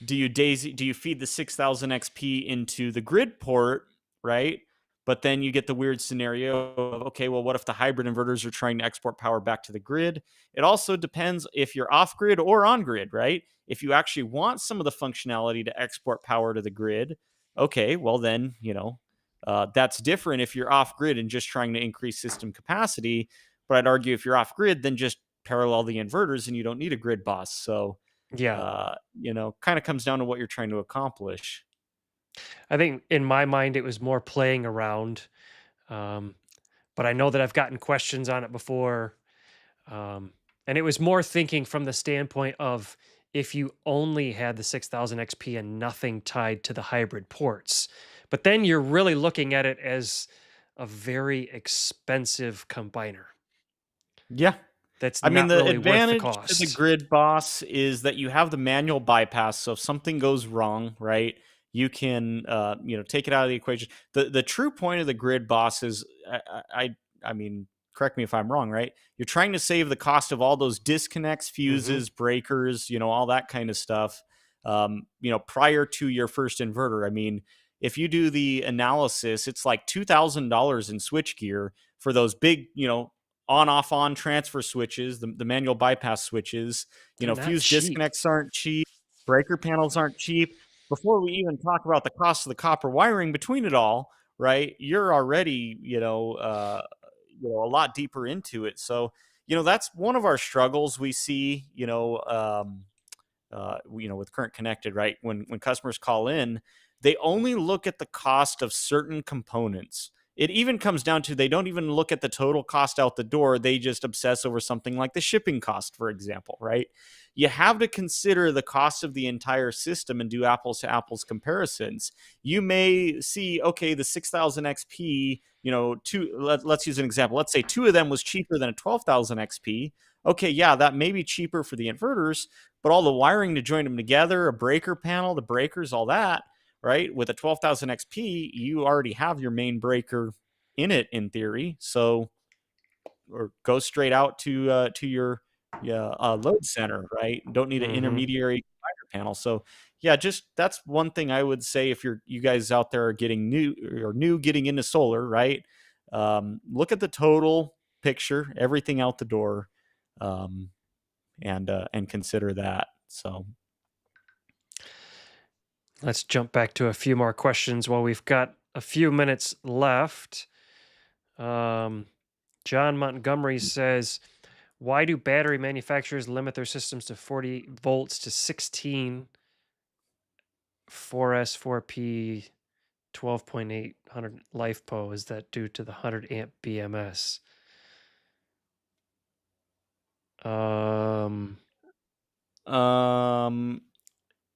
do you feed the 6000 XP into the grid port, right? But then you get the weird scenario of, okay, well, what if the hybrid inverters are trying to export power back to the grid? It also depends if you're off grid or on grid, right? If you actually want some of the functionality to export power to the grid, okay, well, then, that's different if you're off grid and just trying to increase system capacity. But I'd argue if you're off grid, then just parallel the inverters and you don't need a grid boss. So, Yeah. kind of comes down to what you're trying to accomplish. I think in my mind it was more playing around. Um, but I know that I've gotten questions on it before. Um, and it was more thinking from the standpoint of, if you only had the 6000 XP and nothing tied to the hybrid ports. But then you're really looking at it as a very expensive combiner Yeah. that's I mean, not the really worth the advantage to the cost. grid boss is that you have the manual bypass. So if something goes wrong, right, you can, take it out of the equation. The true point of the grid boss is, I mean, correct me if I'm wrong, right? You're trying to save the cost of all those disconnects, Hmm. fuses, breakers, all that kind of stuff, prior to your first inverter. I mean, if you do the analysis, it's like $2,000 in switch gear for those big, on off on transfer switches, the manual bypass switches. They're not Fuse cheap. disconnects aren't cheap, breaker panels aren't cheap. Before we even talk about the cost of the copper wiring between it all, right? You're already, a lot deeper into it. So, that's one of our struggles we see, with current connected, right? When customers call in, they only look at the cost of certain components. It even comes down to, they don't even look at the total cost out the door. They just obsess over something like the shipping cost, for example, right? You have to consider the cost of the entire system and do apples to apples comparisons. You may see, okay, the 6000 XP, let's use an example. Let's say 2 of them was cheaper than a 12,000 XP. Okay, yeah, that may be cheaper for the inverters, but all the wiring to join them together, a breaker panel, the breakers, all that, right? With a 12,000 XP, you already have your main breaker, in it in theory. So, or go straight out to your, yeah, load center, right? Don't need an Hmm. intermediary combiner panel. So yeah, just that's one thing I would say if you guys out there are getting new getting into solar, right? Look at the total picture, everything out the door, um, and consider that. So Let's jump back to a few more questions while we've got a few minutes left. Um, John Montgomery says, why do battery manufacturers limit their systems to 40 volts to 16 4S 4P 12.8 100 LiFePO? Is that due to the 100 amp BMS? Um, um,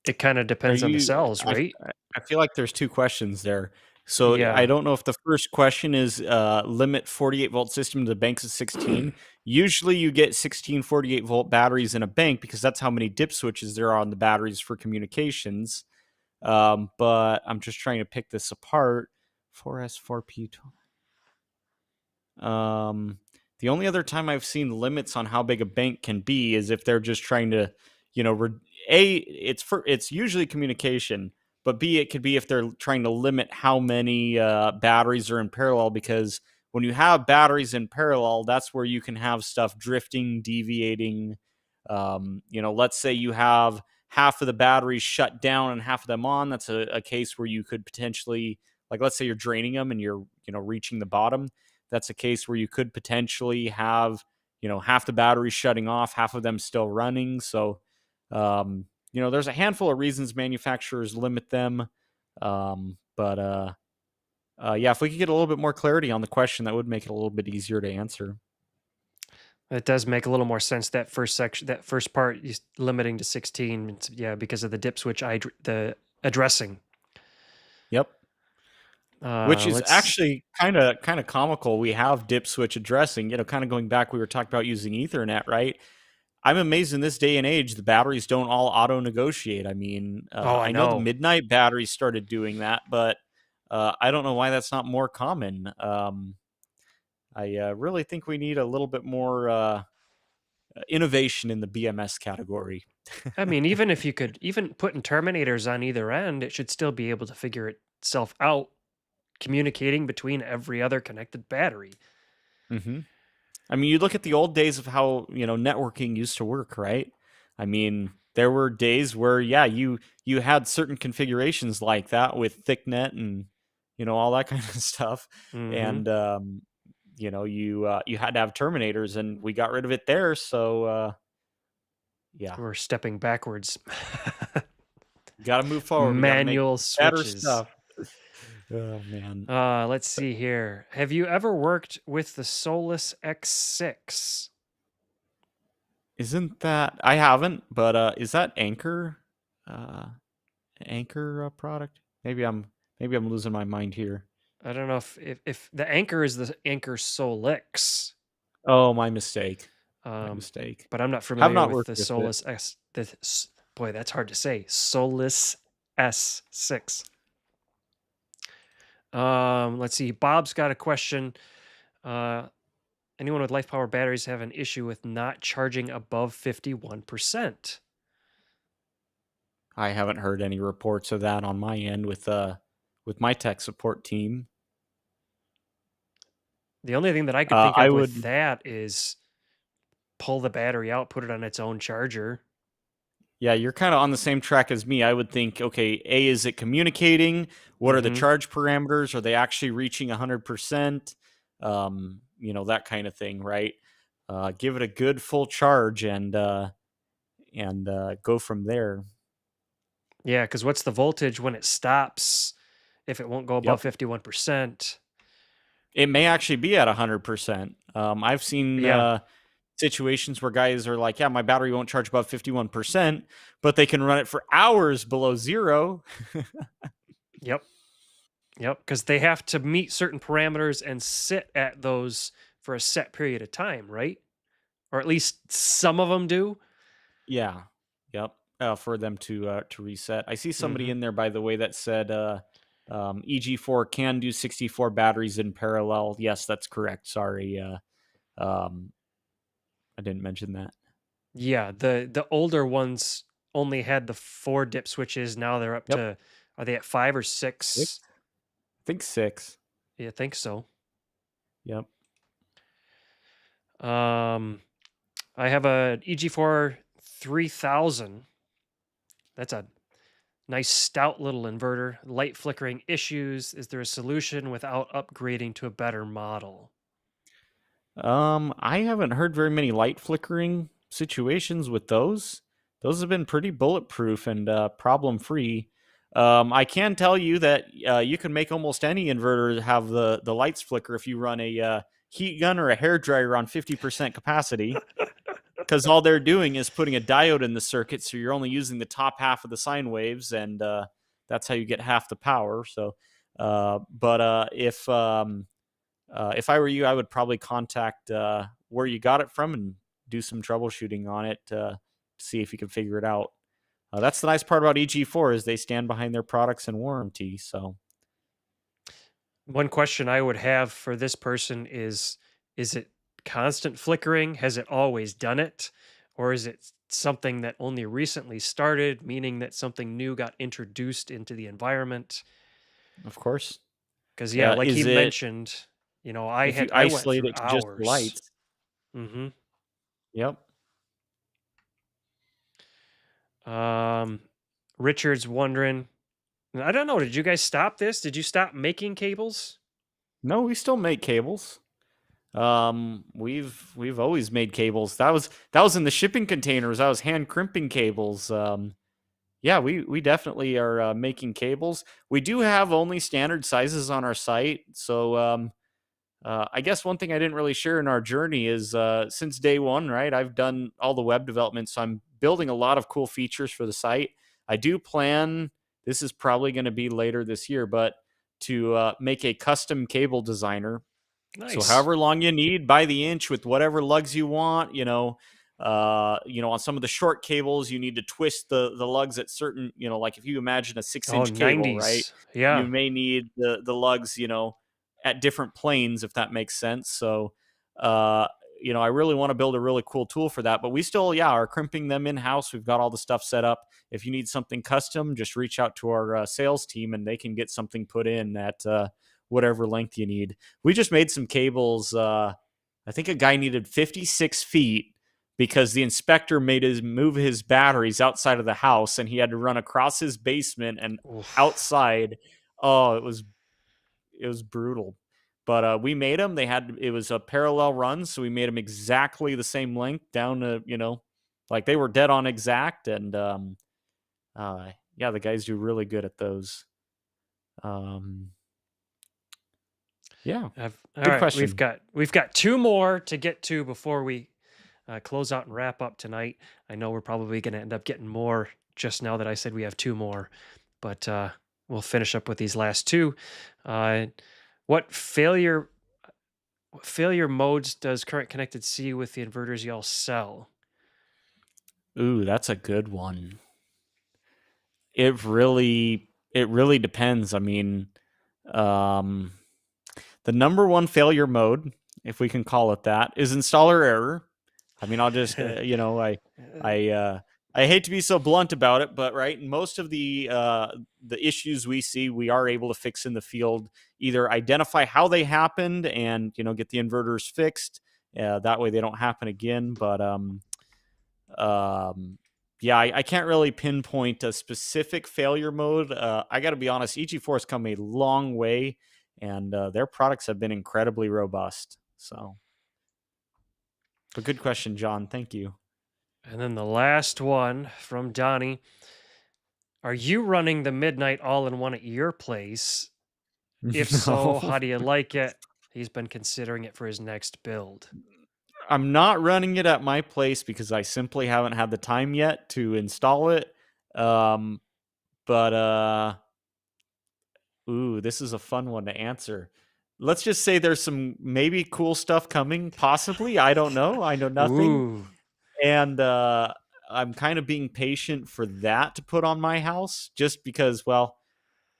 it kind of are depends on the you? cells, right? I feel like there's two questions there. So I Yeah. don't know if the first question is limit 48-volt system to the banks of 16. Usually you get 16 48-volt batteries in a bank because that's how many dip switches there are on the batteries for communications. But I'm just trying to pick this apart. 4S 4P. Um, the only other time I've seen limits on how big a bank can be is if they're just trying to, it's usually communication, but B, it could be if they're trying to limit how many batteries are in parallel, because when you have batteries in parallel, that's where you can have stuff drifting, deviating. Let's say you have half of the batteries shut down and half of them on. That's a case where you could potentially, like, let's say you're draining them and you're, reaching the bottom. That's a case where you could potentially have, half the batteries shutting off, half of them still running. So, there's a handful of reasons manufacturers limit them. But yeah, if we could get a little bit more clarity on the question, that would make it a little bit easier to answer. It does make a little more sense, that first section, that first part, is limiting to 16. Yeah, because of the dip switch, the addressing. Yep. Which is Let's. actually kind of comical. We have dip switch addressing, kind of going back, we were talking about using Ethernet, right? I'm amazed in this day and age the batteries don't all auto negotiate. I mean, Oh, I I know the know. midnight batteries started doing that, but I don't know why that's not more common. I really think we need a little bit more innovation in the BMS category. I mean, even if you could even putting terminators on either end, it should still be able to figure itself out, communicating between every other connected battery. Hmm. I mean, you look at the old days of how, networking used to work, right? I mean, there were days where, yeah, you had certain configurations like that with thicknet and, all that kind of stuff. Hmm. And you had to have terminators, and we got rid of it there. So yeah, We're stepping backwards. got to move forward. We got to make Manual better switches. stuff. Oh man, Let's see here. Have you ever worked with the Solus X6? isn't that? I haven't, but is that Anchor? Uh, Anchor product? Maybe I'm losing my mind here. I don't know if the Anchor is the Anchor Solix. Oh, my mistake. My Um, mistake. but I'm not Have familiar not with worked the with it. Solus S. Boy, that's hard to say. Solus S6. Let's see. Bob's got a question. Uh, anyone with life power batteries have an issue with not charging above 51%? I haven't heard any reports of that on my end with my tech support team. The only thing that I could think I of with would. that is pull the battery out, put it on its own charger. Yeah, you're kind of on the same track as me. I would think, okay, A, is it communicating? What are the Hmm. charge parameters? Are they actually reaching 100%? That kind of thing, right? Give it a good full charge and go from there. Yeah, because what's the voltage when it stops if it won't go above Yep. 51%? It may actually be at 100%. I've seen Yeah. situations where guys are like, yeah, my battery won't charge above 51%, but they can run it for hours below zero. Yep. Yep. Because they have to meet certain parameters and sit at those for a set period of time, right? Or at least some of them do. Yeah. Yep. For them to reset. I see somebody Hmm. in there, by the way, that said EG4 can do 64 batteries in parallel. Yes, that's correct. Sorry, I didn't mention that. Yeah, the older ones only had the 4 dip switches, now they're up Yep, to, are they at 5 or six. 6? I think six. Yeah, I think so. Yep. Um, I have a EG4 3000. That's a nice stout little inverter. Light flickering issues. Is there a solution without upgrading to a better model? I haven't heard very many light flickering situations with those. Those have been pretty bulletproof and problem free. I can tell you that you can make almost any inverter have the lights flicker if you run a heat gun or a hair dryer on 50% capacity, because all they're doing is putting a diode in the circuit, so you're only using the top half of the sine waves, and that's how you get half the power. So, but if I were you, I would probably contact where you got it from and do some troubleshooting on it to see if you can figure it out. That's the nice part about EG4 is they stand behind their products and warranty. So One question I would have for this person is it constant flickering? Has it always done it? Or is it something that only recently started, meaning that something new got introduced into the environment? of course, Because yeah, like he is it mentioned, if you I went isolate through it to just the hours. lights? Hmm. Yep. Um, Richard's wondering, I don't know, did you guys stop this? Did you stop making cables? No, we still make cables. We've always made cables. That was in the shipping containers. I was hand crimping cables. Yeah, we definitely are making cables. We do have only standard sizes on our site. So I guess one thing I didn't really share in our journey is since day one, right? I've done all the web development, so I'm building a lot of cool features for the site. I do plan, this is probably going to be later this year, but to make a custom cable designer, so Nice. however long you need by the inch with whatever lugs you want, on some of the short cables, you need to twist the lugs at certain, like if you imagine a six Oh, inch cable, right? 90s. Yeah. You may need the lugs, at different planes, if that makes sense. So, uh, I really want to build a really cool tool for that, but we still, yeah, are crimping them in house. We've got all the stuff set up. If you need something custom, just reach out to our sales team and they can get something put in at whatever length you need. We just made some cables. I think a guy needed 56 feet because the inspector made his move his batteries outside of the house and he had to run across his basement and Oof. outside. Oh, it was brutal. But we made them. It was a parallel run, so we made them exactly the same length down to, like they were dead on exact. And yeah, the guys do really good at those. Um, yeah, All good right, we've question. got two more to get to before we close out and wrap up tonight. I know we're probably going to end up getting more just now that I said we have two more, but we'll finish up with these last two. Uh, what failure modes does current connected see with the inverters y'all sell? Ooh, that's a good one. It really depends. I mean, um, the number one failure mode, if we can call it that, is installer error. I mean, I'll just I hate to be so blunt about it, but right, most of the issues we see, we are able to fix in the field. Either identify how they happened and get the inverters fixed. That way they don't happen again. But um, yeah, I can't really pinpoint a specific failure mode. I got to be honest, EG4 has come a long way, and their products have been incredibly robust. So, but good question, John. Thank you. And then the last one from Donnie. Are you running the midnight all in one at your place? If so, No, how do you like it? He's been considering it for his next build. I'm not running it at my place because I simply haven't had the time yet to install it. Um, but ooh, this is a fun one to answer. Let's just say there's some maybe cool stuff coming, possibly. I don't know. I know nothing. Ooh. And I'm kind of being patient for that to put on my house just because, well,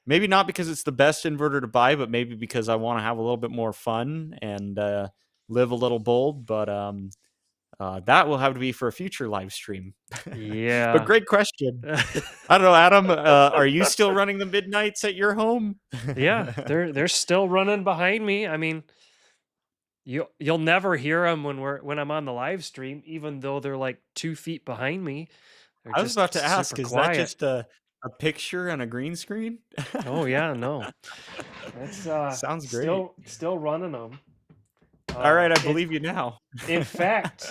Maybe not because it's the best inverter to buy, but maybe because I want to have a little bit more fun and live a little bold. But that will have to be for a future live stream. But Yeah. great question. I don't know, Adam. Are you still running the midnights at your home? Yeah, they're still running behind me. I mean, you'll never hear them when I'm on the live stream, even though they're like 2 feet behind me. They're I was just about to super ask, is that quiet. just a picture on a green screen? Oh yeah, no, that's Sounds great. still running them. All right, I In believe you now. in fact,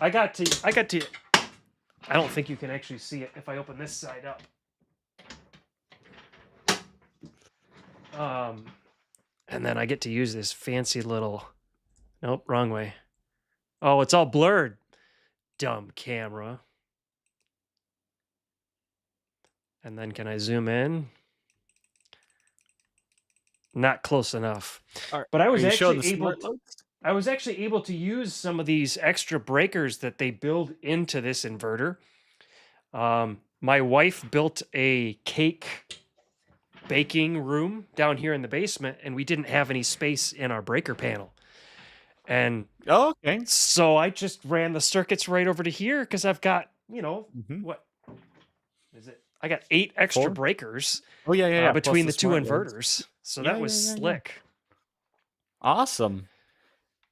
I got to. I don't think you can actually see it if I open this side up. Um, and then I get to use this fancy little. Nope, wrong way. Oh, it's all blurred. Dumb camera. And then can I zoom in? Not close enough. But Are you showing the smart loads? I was actually able to use some of these extra breakers that they build into this inverter. My wife built a cake baking room down here in the basement, and we didn't have any space in our breaker panel. And Oh, okay. so I just ran the circuits right over to here because I've got, Mhm. what is it? I got 8 extra 4? breakers Oh, yeah, yeah, yeah, plus between the the 2 smart loads. inverters. So Yeah, that was yeah, yeah, yeah. slick. Awesome.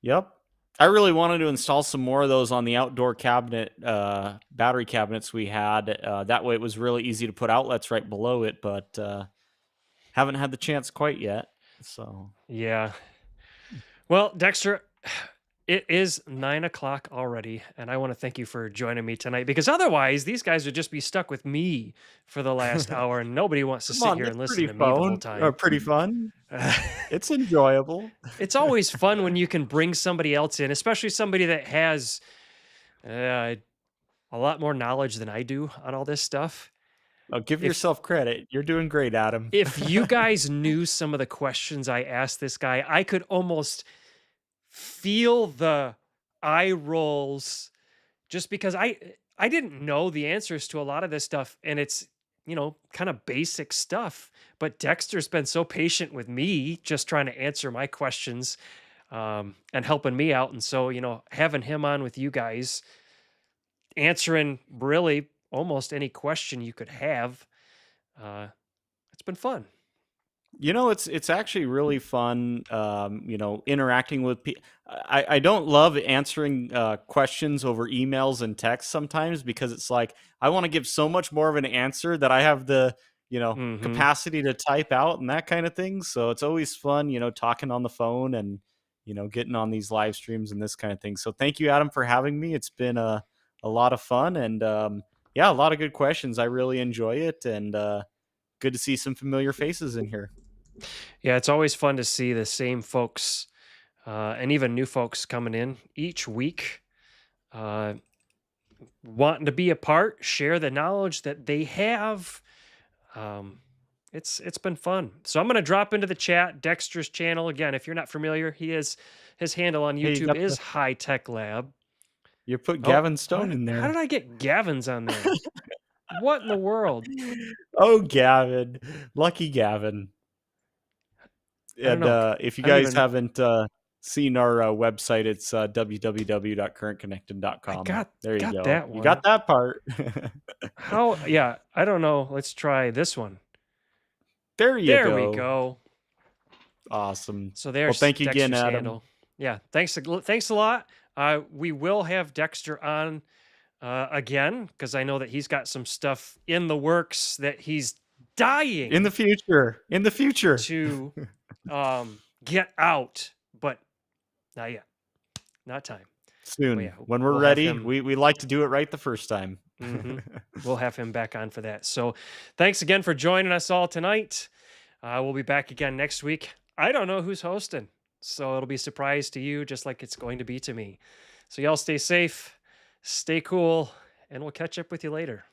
Yep. I really wanted to install some more of those on the outdoor cabinet, battery cabinets we had. That way it was really easy to put outlets right below it, but haven't had the chance quite yet. So, Yeah. Well, Dexter, it is 9 o'clock already, and I want to thank you for joining me tonight because otherwise these guys would just be stuck with me for the last hour, and nobody wants to come sit on, here that's and listen pretty to me the whole fun. time. Pretty fun. It's enjoyable. It's always fun when you can bring somebody else in, especially somebody that has uh, a lot more knowledge than I do on all this stuff. Oh, give If yourself credit. You're doing great, Adam. if you guys knew some of the questions I asked this guy, I could almost feel the eye rolls just because I didn't know the answers to a lot of this stuff, and it's, kind of basic stuff, but Dexter's been so patient with me just trying to answer my questions, and helping me out, and so, having him on with you guys, answering really almost any question you could have, uh, it's been fun. It's actually really fun, interacting with people. I don't love answering questions over emails and text sometimes because it's like I want to give so much more of an answer that I have the Mhm. capacity to type out and that kind of thing. So it's always fun, talking on the phone and getting on these live streams and this kind of thing. So thank you, Adam, for having me. It's been a lot of fun and yeah, a lot of good questions. I really enjoy it and good to see some familiar faces in here. Yeah, it's always fun to see the same folks, and even new folks coming in each week, uh, wanting to be a part, share the knowledge that they have. Um, it's been fun. So I'm gonna drop into the chat Dexter's channel again. If you're not familiar, his handle on Hey, you YouTube got is High Tech Lab. you put Oh, Gavin Stone in how did there. I get Gavin's on there? What in the world? Oh, Gavin. Lucky Gavin. I don't And, know. if you I don't guys even. haven't, seen our, website, it's, I www.currentconnected.com. There you got go. that You got one. that part. How? Yeah, I don't know. Let's try this one. There you There we go. go. Awesome. So Well, there's thank you again, Dexter's Adam. handle. Yeah, thanks a lot. We will have Dexter on again because I know that he's got some stuff in the works that he's In the dying future. In the future. to get out, but not yet, not time. But Soon. yeah, When we're we'll have ready, him. we like to do it right the first time. We'll have him back on for that. So thanks again for joining us all tonight. We'll be back again next week. I don't know who's hosting, so it'll be a surprise to you, just like it's going to be to me. So y'all stay safe, stay cool, and we'll catch up with you later.